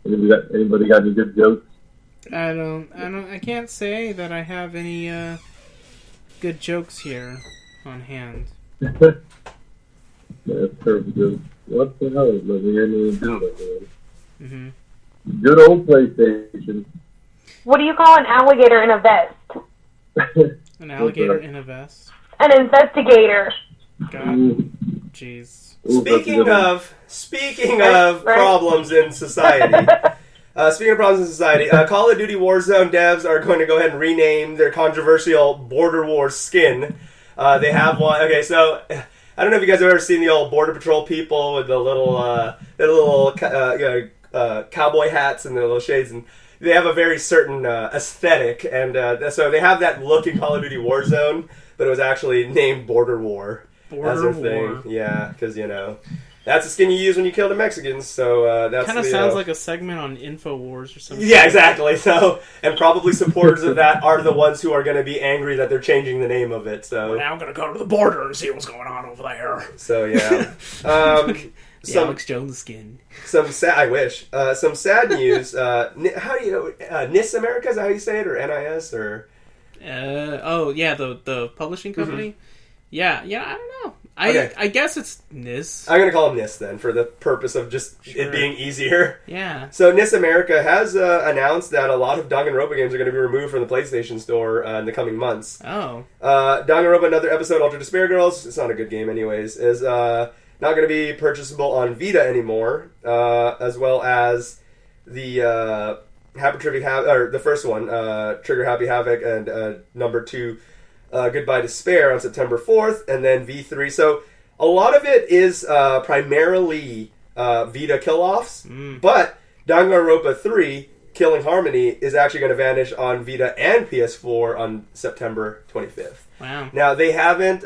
Speaker 2: Anybody got any good jokes?
Speaker 4: I can't say that I have any good jokes here on hand.
Speaker 2: That's terrible joke. What the hell? Let me hear me do it. Good old PlayStation.
Speaker 3: What do you call an alligator in a vest?
Speaker 4: An alligator in a vest?
Speaker 3: An investigator.
Speaker 4: God. Jeez.
Speaker 1: Speaking of problems in society. Call of Duty Warzone devs are going to go ahead and rename their controversial Border Wars skin. They have one. Okay, so I don't know if you guys have ever seen the old Border Patrol people with the little cowboy hats and the little shades, and they have a very certain aesthetic, and so they have that look in Call of Duty Warzone, but it was actually named Border War as their thing. Yeah, because that's the skin you use when you kill the Mexicans. So that's
Speaker 4: kind of sounds like a segment on InfoWars or something.
Speaker 1: Yeah, exactly. So, and probably supporters of that are the ones who are going to be angry that they're changing the name of it. So
Speaker 4: now I'm going to go to the border and see what's going on over there.
Speaker 1: So yeah,
Speaker 4: Alex Jones skin.
Speaker 1: I wish. Some sad news. How do you NIS America? Is that how you say it, or NIS, or?
Speaker 4: The publishing company. Yeah. I don't know. I guess it's NIS.
Speaker 1: I'm going to call him NIS then, for the purpose of just it being easier.
Speaker 4: Yeah.
Speaker 1: So NIS America has announced that a lot of Danganronpa games are going to be removed from the PlayStation Store in the coming months.
Speaker 4: Oh.
Speaker 1: Danganronpa, another episode, Ultra Despair Girls, it's not a good game anyways, is not going to be purchasable on Vita anymore, as well as the the first one, Trigger Happy Havoc, and number 2, Goodbye Despair on September 4th, and then V3. So a lot of it is primarily Vita kill-offs, but Danganronpa 3, Killing Harmony, is actually going to vanish on Vita and PS4 on September 25th.
Speaker 4: Wow.
Speaker 1: Now, they haven't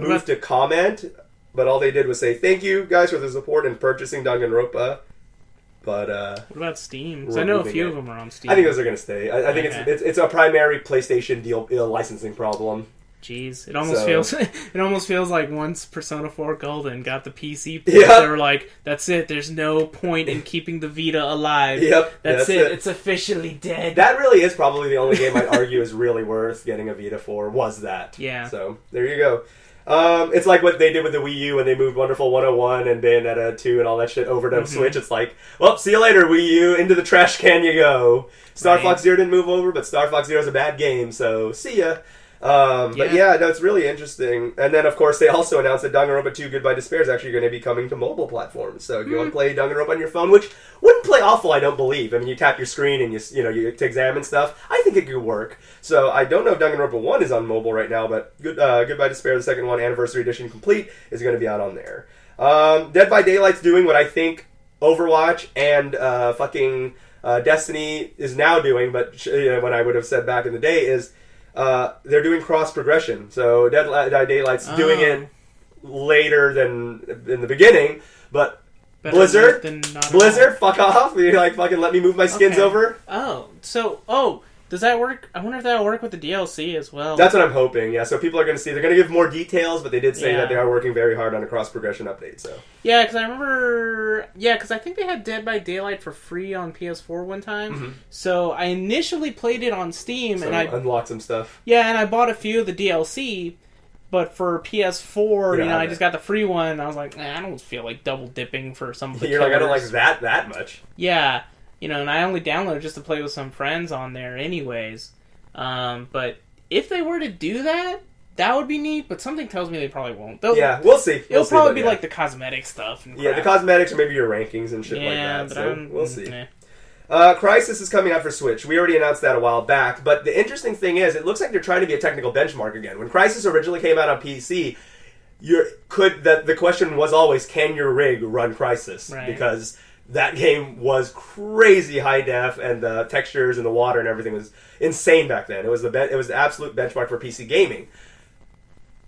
Speaker 1: moved to comment, but all they did was say, thank you guys for the support in purchasing Danganronpa. But
Speaker 4: what about Steam? Because I know a few of them are on Steam.
Speaker 1: I think those are going to stay. I think it's a primary PlayStation deal licensing problem.
Speaker 4: Jeez, it almost feels like once Persona 4 Golden got the PC port, they were like, "That's it. There's no point in keeping the Vita alive.
Speaker 1: Yep,
Speaker 4: that's it. It's officially dead."
Speaker 1: That really is probably the only game I'd argue is really worth getting a Vita for. Was that?
Speaker 4: Yeah.
Speaker 1: So there you go. It's like what they did with the Wii U when they moved Wonderful 101 and Bayonetta 2 and all that shit over to Switch. It's like, well, see you later, Wii U. Into the trash can you go. Star Fox Zero didn't move over, but Star Fox Zero is a bad game, so see ya. But yeah, no, it's really interesting. And then, of course, they also announced that Danganronpa 2 Goodbye Despair is actually going to be coming to mobile platforms. So if you want to play Danganronpa on your phone, which wouldn't play awful, I don't believe. I mean, you tap your screen and you to examine stuff. I think it could work. So I don't know if Danganronpa 1 is on mobile right now, but Goodbye Despair, the second one, Anniversary Edition Complete, is going to be out on there. Dead by Daylight's doing what I think Overwatch and Destiny is now doing, but what I would have said back in the day is they're doing cross progression. So Dead by Daylight's doing it later than in the beginning, but Blizzard, fuck off! You're like, fucking let me move my skins over.
Speaker 4: Does that work? I wonder if that'll work with the DLC as well.
Speaker 1: That's what I'm hoping. Yeah, so people are going to see. They're going to give more details, but they did say that they are working very hard on a cross progression update. So
Speaker 4: yeah, because I remember. Yeah, because I think they had Dead by Daylight for free on PS4 one time. Mm-hmm. So I initially played it on Steam and I
Speaker 1: unlocked some stuff.
Speaker 4: Yeah, and I bought a few of the DLC. But for PS4, I just got the free one. And I was like, I don't feel like double dipping for some of the
Speaker 1: You're
Speaker 4: killers.
Speaker 1: like, I don't like that much.
Speaker 4: Yeah. You know, and I only downloaded just to play with some friends on there anyways. But if they were to do that, that would be neat, but something tells me they probably won't.
Speaker 1: Yeah, we'll see.
Speaker 4: It'll probably be like the cosmetic stuff. And
Speaker 1: the cosmetics or maybe your rankings and shit like that. So we'll see. Crysis is coming out for Switch. We already announced that a while back, but the interesting thing is, it looks like they're trying to be a technical benchmark again. When Crysis originally came out on PC, the question was always, can your rig run Crysis?
Speaker 4: Right.
Speaker 1: Because that game was crazy high def, and the textures and the water and everything was insane back then. It was the absolute benchmark for PC gaming.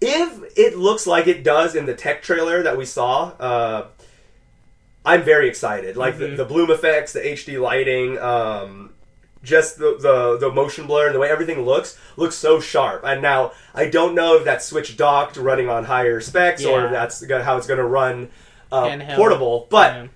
Speaker 1: If it looks like it does in the tech trailer that we saw, I'm very excited. Like the bloom effects, the HD lighting, just the motion blur and the way everything looks so sharp. And now I don't know if that's Switch docked running on higher specs or if that's how it's going to run portable, but.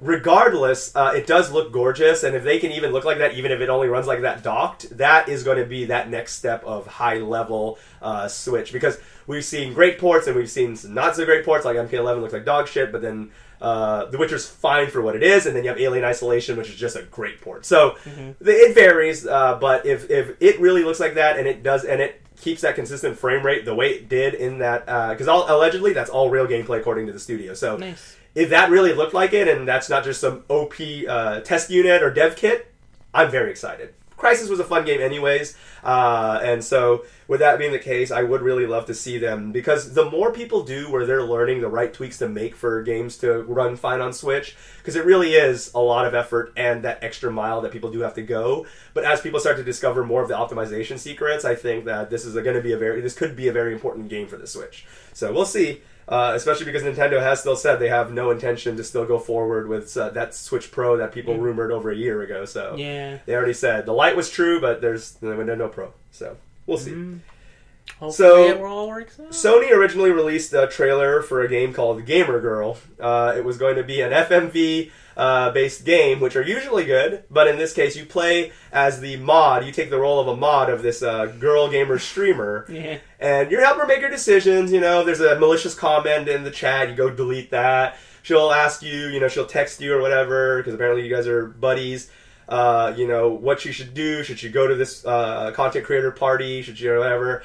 Speaker 1: Regardless, it does look gorgeous, and if they can even look like that, even if it only runs like that docked, that is going to be that next step of high-level Switch. Because we've seen great ports, and we've seen some not-so-great ports, like MK11 looks like dog shit, but then The Witcher's fine for what it is, and then you have Alien Isolation, which is just a great port. So it varies, but if it really looks like that, and it does, and it keeps that consistent frame rate the way it did in that, because allegedly that's all real gameplay according to the studio. So. Nice. If that really looked like it, and that's not just some OP test unit or dev kit, I'm very excited. Crysis was a fun game anyways, and so with that being the case, I would really love to see them, because the more people do where they're learning the right tweaks to make for games to run fine on Switch, because it really is a lot of effort and that extra mile that people do have to go, but as people start to discover more of the optimization secrets, I think that this could be a very important game for the Switch. So we'll see. Especially because Nintendo has still said they have no intention to still go forward with that Switch Pro that people rumored over a year ago. So they already said the Lite was true, but there's no Pro. So we'll see.
Speaker 4: Hopefully it all works out.
Speaker 1: Sony originally released a trailer for a game called Gamer Girl. It was going to be an FMV based game, which are usually good, but in this case you play as the mod. You take the role of a mod of this girl gamer streamer, and you're helping her make her decisions. You know, there's a malicious comment in the chat, you go delete that. She'll ask you, she'll text you or whatever, because apparently you guys are buddies. What she should do. Should she go to this content creator party? Should she, or whatever?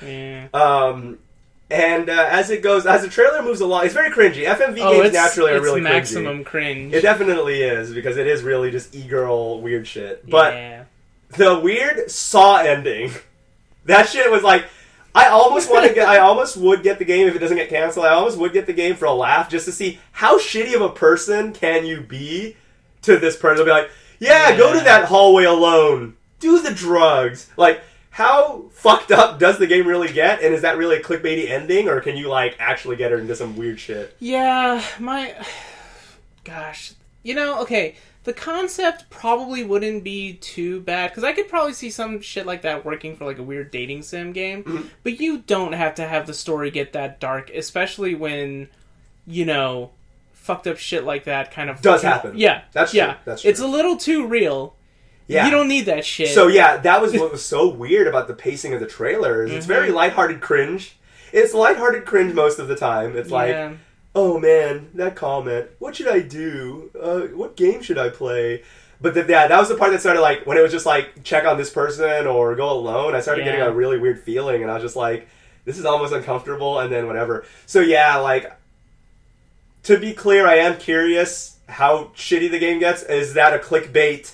Speaker 1: And as the trailer moves along, it's very cringy. FMV games naturally are really cringy. It's
Speaker 4: maximum cringe.
Speaker 1: It definitely is, because it is really just e-girl weird shit. But the weird Saw ending, that shit was like, I almost would get the game if it doesn't get canceled. I almost would get the game for a laugh, just to see how shitty of a person can you be to this person. I'll be like, go to that hallway alone. Do the drugs. Like, how fucked up does the game really get? And is that really a clickbaity ending? Or can you, actually get her into some weird shit?
Speaker 4: Yeah, Gosh. Okay, the concept probably wouldn't be too bad. Because I could probably see some shit like that working for, a weird dating sim game. Mm-hmm. But you don't have to have the story get that dark. Especially when, fucked up shit like that kind of...
Speaker 1: does happen.
Speaker 4: Yeah.
Speaker 1: That's true. That's true.
Speaker 4: It's a little too real. Yeah. You don't need that shit.
Speaker 1: So that was what was so weird about the pacing of the trailer. Is It's very lighthearted cringe. It's lighthearted cringe most of the time. It's like, oh man, that comment. What should I do? What game should I play? But that was the part that started when it was just check on this person or go alone. I started getting a really weird feeling, and I was just like, this is almost uncomfortable. And then whatever. So to be clear, I am curious how shitty the game gets. Is that a clickbait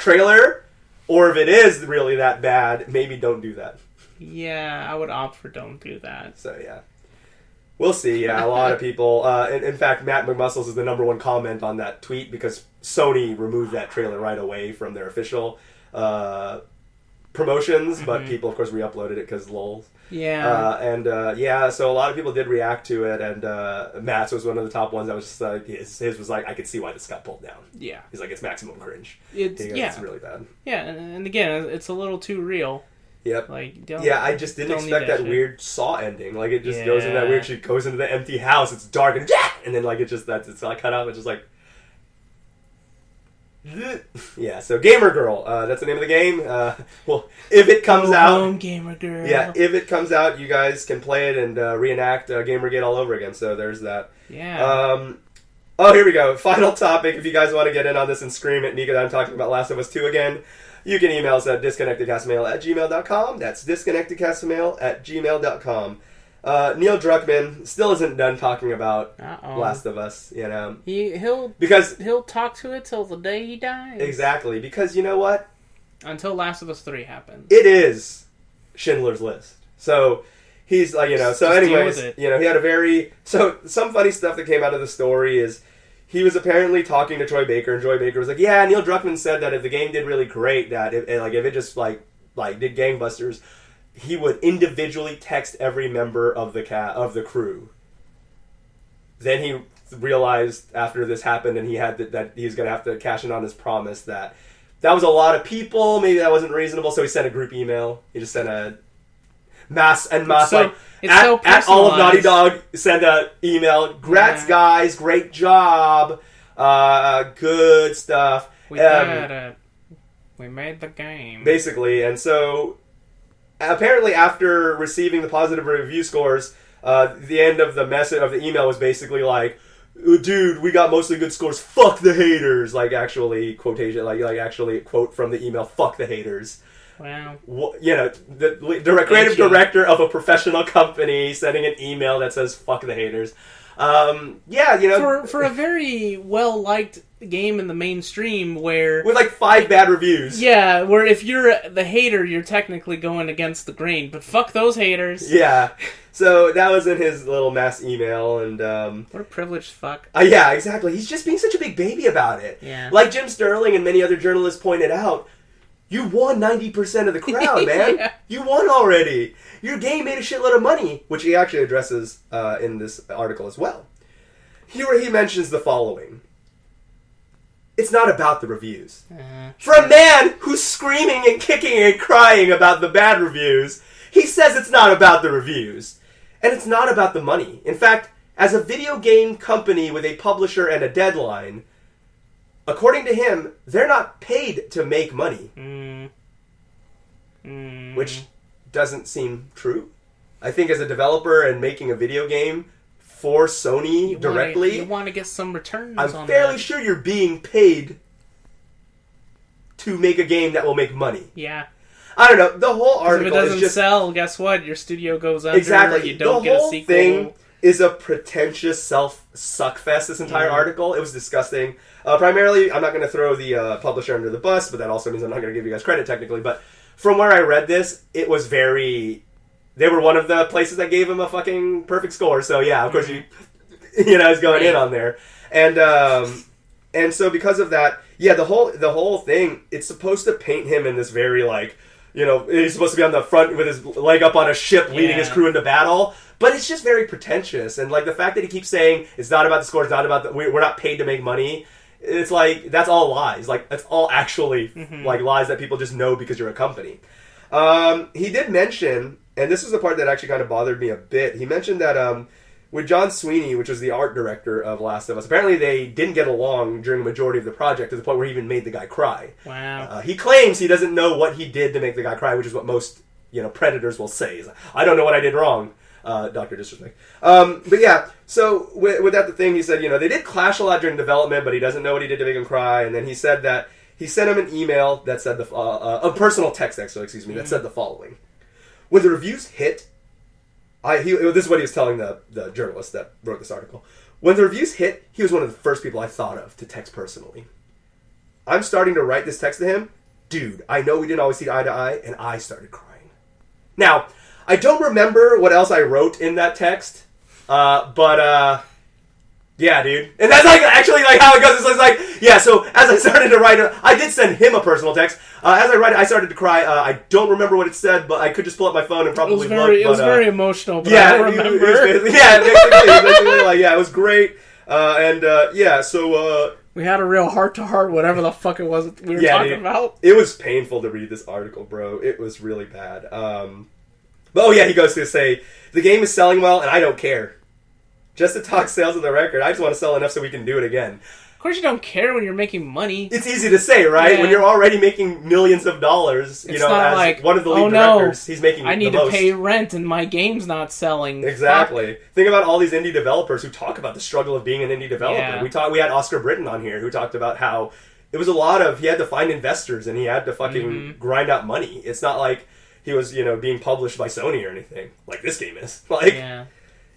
Speaker 1: trailer, or if it is really that bad, maybe don't do that.
Speaker 4: Yeah, I would opt for don't do that.
Speaker 1: So we'll see. A lot of people. In fact, Matt McMuscles is the number one comment on that tweet, because Sony removed that trailer right away from their official promotions, but people of course re-uploaded it because lols. So a lot of people did react to it, and Matt's was one of the top ones that was just his was I could see why this got pulled down. Yeah. He's like, it's maximum cringe. It's really bad.
Speaker 4: Yeah, and again, it's a little too real.
Speaker 1: Yep. I just didn't expect that weird Saw ending. It just goes in that weird, she goes into the empty house, it's dark, and then it's cut out, it's just so Gamer Girl, that's the name of the game. If it comes out,
Speaker 4: Gamer Girl.
Speaker 1: Yeah, if it comes out, you guys can play it and reenact Gamergate all over again. So there's that.
Speaker 4: Yeah.
Speaker 1: Oh, here we go. Final topic. If you guys want to get in on this and scream at me because I'm talking about Last of Us 2 again, you can email us at disconnectedcastmail@gmail.com. That's disconnectedcastmail@gmail.com. Neil Druckmann still isn't done talking about Last of Us, you know.
Speaker 4: He'll talk to it till the day he dies.
Speaker 1: Exactly, because you know what?
Speaker 4: Until Last of Us 3 happens.
Speaker 1: It is Schindler's List. So he's like, you know, so anyways, you know, he had a very, so some funny stuff that came out of the story is he was apparently talking to Troy Baker, and Troy Baker was like, yeah, Neil Druckmann said that if the game did really great, that if it just like did gangbusters, he would individually text every member of the crew. Then he realized after this happened, and he had that he was going to have to cash in on his promise that was a lot of people. Maybe that wasn't reasonable, so he sent a group email. He just sent a mass at all of Naughty Dog. Send a email. Grats, guys! Great job. Good stuff.
Speaker 4: We did it. We made the game.
Speaker 1: Basically, and so apparently after receiving the positive review scores, the end of the message of the email was basically like, dude, we got mostly good scores. Fuck the haters. Like actually quotation, like actually quote from the email. Fuck the haters.
Speaker 4: Wow.
Speaker 1: You know, the creative director of a professional company sending an email that says "fuck the haters." Yeah, you know,
Speaker 4: for a very well liked game in the mainstream where
Speaker 1: with like 5 bad reviews.
Speaker 4: Yeah, where if you're the hater, you're technically going against the grain. But fuck those haters.
Speaker 1: Yeah. So that was in his little mass email, and
Speaker 4: what a privileged fuck.
Speaker 1: Yeah, exactly. He's just being such a big baby about it.
Speaker 4: Yeah.
Speaker 1: Like Jim Sterling and many other journalists pointed out, you won 90% of the crowd, man. Yeah. You won already. Your game made a shitload of money, which he actually addresses in this article as well. Here he mentions the following. It's not about the reviews. For a man who's screaming and kicking and crying about the bad reviews, he says it's not about the reviews. And it's not about the money. In fact, as a video game company with a publisher and a deadline, according to him, they're not paid to make money. Which doesn't seem true. I think as a developer and making a video game for Sony directly,
Speaker 4: you want to get some returns
Speaker 1: I'm fairly sure you're being paid to make a game that will make money.
Speaker 4: Yeah.
Speaker 1: I don't know. The whole article
Speaker 4: if it doesn't
Speaker 1: is just
Speaker 4: sell, guess what? Your studio goes under.
Speaker 1: Exactly.
Speaker 4: You don't
Speaker 1: the
Speaker 4: get a
Speaker 1: whole
Speaker 4: sequel.
Speaker 1: Thing is a pretentious self-suckfest, this entire article. It was disgusting. Primarily, I'm not going to throw the publisher under the bus, but that also means I'm not going to give you guys credit technically. But from where I read this, it was very... They were one of the places that gave him a fucking perfect score. So yeah, of course you know, he's going in on there. And so because of that, yeah, the whole thing, it's supposed to paint him in this very like, you know, he's supposed to be on the front with his leg up on a ship leading his crew into battle. But it's just very pretentious. And like the fact that he keeps saying it's not about the score, it's not about we're not paid to make money. It's like, that's all lies. Like, that's all actually like lies that people just know because you're a company. He did mention, and this was the part that actually kind of bothered me a bit. He mentioned that with John Sweeney, which was the art director of Last of Us, apparently they didn't get along during the majority of the project to the point where he even made the guy cry.
Speaker 4: Wow.
Speaker 1: He claims he doesn't know what he did to make the guy cry, which is what most, you know, predators will say. He's like, I don't know what I did wrong. Dr. Disrespect. But yeah, so with that the thing, he said, you know, they did clash a lot during development, but he doesn't know what he did to make him cry. And then he said that he sent him an email that said a personal text, actually, that said the following. When the reviews hit, this is what he was telling the journalist that wrote this article. When the reviews hit, he was one of the first people I thought of to text personally. I'm starting to write this text to him. Dude, I know we didn't always see eye to eye, and I started crying. Now, I don't remember what else I wrote in that text, but yeah, dude. And that's like actually like how it goes. It's like, yeah, so as I started to write it, I did send him a personal text. As I write it, I started to cry. I don't remember what it said, but I could just pull up my phone and probably look.
Speaker 4: It was very emotional, but
Speaker 1: yeah,
Speaker 4: I don't remember.
Speaker 1: Basically like, yeah, it was great. Yeah, so...
Speaker 4: we had a real heart-to-heart, whatever the fuck it was we were talking about.
Speaker 1: It was painful to read this article, bro. It was really bad. But oh yeah, he goes to say, the game is selling well, and I don't care. Just to talk sales of the record, I just want to sell enough so we can do it again.
Speaker 4: Of course you don't care when you're making money.
Speaker 1: It's easy to say, right?
Speaker 4: Yeah.
Speaker 1: When you're already making millions of dollars,
Speaker 4: it's not
Speaker 1: as
Speaker 4: like,
Speaker 1: one of the lead directors, he's making
Speaker 4: I need
Speaker 1: the most.
Speaker 4: to pay rent and my game's not selling.
Speaker 1: Exactly. Fuck. Think about all these indie developers who talk about the struggle of being an indie developer.
Speaker 4: Yeah.
Speaker 1: We had Oscar Britton on here who talked about how it was a lot of, he had to find investors and he had to fucking grind out money. It's not like he was, being published by Sony or anything, like this game is.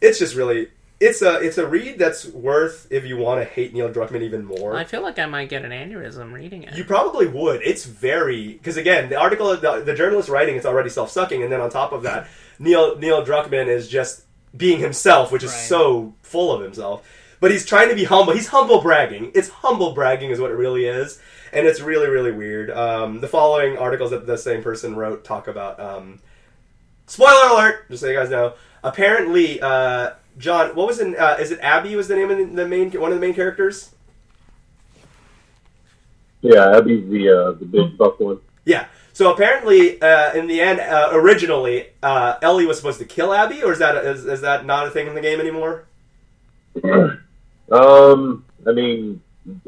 Speaker 1: It's just really... It's a read that's worth if you want to hate Neil Druckmann even more.
Speaker 4: I feel like I might get an aneurysm reading it.
Speaker 1: You probably would. It's very... Because again, the article, the journalist writing, it's already self-sucking, and then on top of that, Neil Druckmann is just being himself, which is so full of himself. But he's trying to be humble. He's humble bragging. It's humble bragging is what it really is. And it's really, really weird. The following articles that the same person wrote talk about... spoiler alert! Just so you guys know. Apparently... John, what was is it Abby was the name of one of the main characters?
Speaker 2: Yeah, Abby's the big buff one.
Speaker 1: Yeah. So apparently, in the end, originally, Ellie was supposed to kill Abby, or is that not a thing in the game anymore?
Speaker 2: I mean,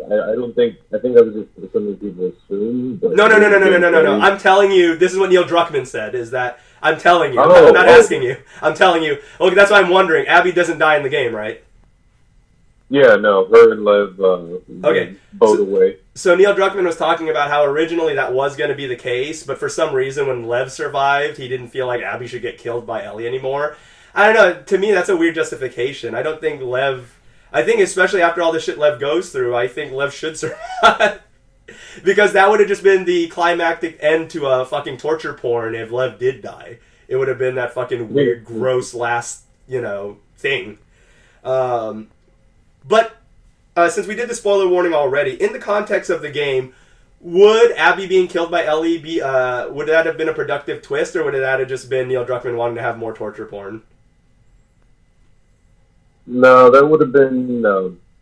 Speaker 2: I don't think. I think that was just something people assume.
Speaker 1: No. I'm telling you, this is what Neil Druckmann said. Is that I'm telling you. I'm not asking you. I'm telling you. Okay, that's why I'm wondering. Abby doesn't die in the game, right?
Speaker 2: Yeah, no. Her and Lev both away.
Speaker 1: So Neil Druckmann was talking about how originally that was going to be the case, but for some reason when Lev survived, he didn't feel like Abby should get killed by Ellie anymore. I don't know. To me, that's a weird justification. I don't think Lev... I think especially after all the shit Lev goes through, I think Lev should survive. Because that would have just been the climactic end to a fucking torture porn if Lev did die. It would have been that fucking weird, gross last, thing. But since we did the spoiler warning already, in the context of the game, would Abby being killed by Ellie be, would that have been a productive twist, or would that have just been Neil Druckmann wanting to have more torture porn?
Speaker 2: No, that would have been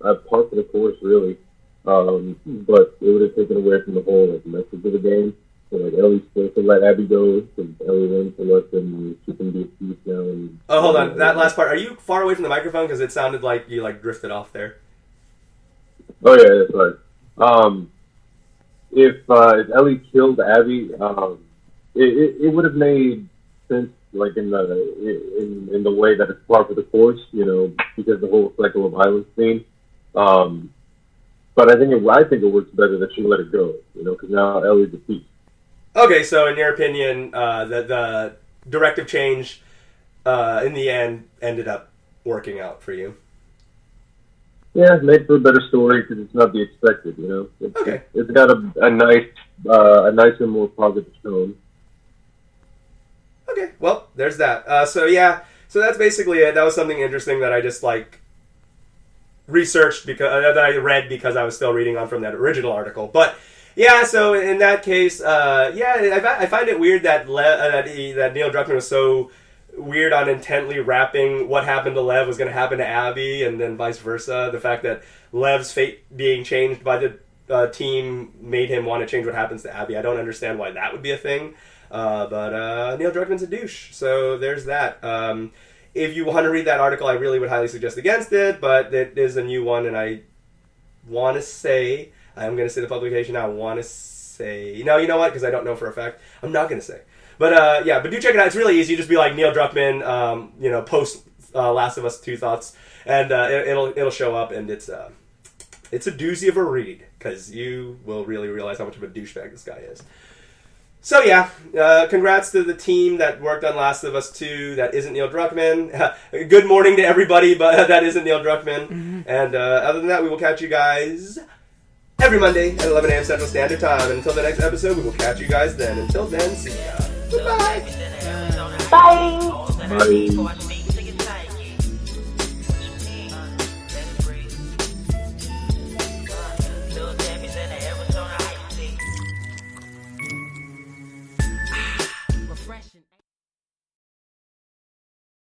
Speaker 2: a part of the course, really. But it would have taken away from the whole message of the game. So, Ellie's supposed to let Abby go, because Ellie went to let them, she can be a piece now. And,
Speaker 1: hold on. That last part, are you far away from the microphone? Because it sounded like you, drifted off there.
Speaker 2: Oh, yeah, that's right. If Ellie killed Abby, it would have made sense, in the way that it's part of the course, because the whole cycle of violence theme. But I think it works better that she let it go, because now Ellie's a piece.
Speaker 1: Okay, so in your opinion, the directive change in the end ended up working out for you?
Speaker 2: Yeah, it made for a better story because it's not the expected,
Speaker 1: Okay.
Speaker 2: It's got a nicer, more positive tone.
Speaker 1: Okay, well, there's that. So that's basically it. That was something interesting that I just, researched because that I read because I was still reading on from that original article. But yeah, so in that case, I find it weird that that Neil Druckmann was so weird on intently wrapping what happened to Lev was going to happen to Abby, and then vice versa. The fact that Lev's fate being changed by the team made him want to change what happens to Abby. I don't understand why that would be a thing. But Neil Druckmann's a douche, so there's that. If you want to read that article, I really would highly suggest against it, but it is a new one, and I want to say, I'm going to say the publication now, I want to say, no, you know what, because I don't know for a fact, I'm not going to say. But but do check it out, it's really easy, you just be like Neil Druckmann, post Last of Us 2 thoughts, and it'll show up, and it's a doozy of a read, because you will really realize how much of a douchebag this guy is. So yeah, congrats to the team that worked on Last of Us 2 that isn't Neil Druckmann. Good morning to everybody, but that isn't Neil Druckmann. Mm-hmm. And other than that, we will catch you guys every Monday at 11 a.m. Central Standard Time. And until the next episode, we will catch you guys then. Until then, see ya. Goodbye.
Speaker 3: Bye.
Speaker 2: Bye.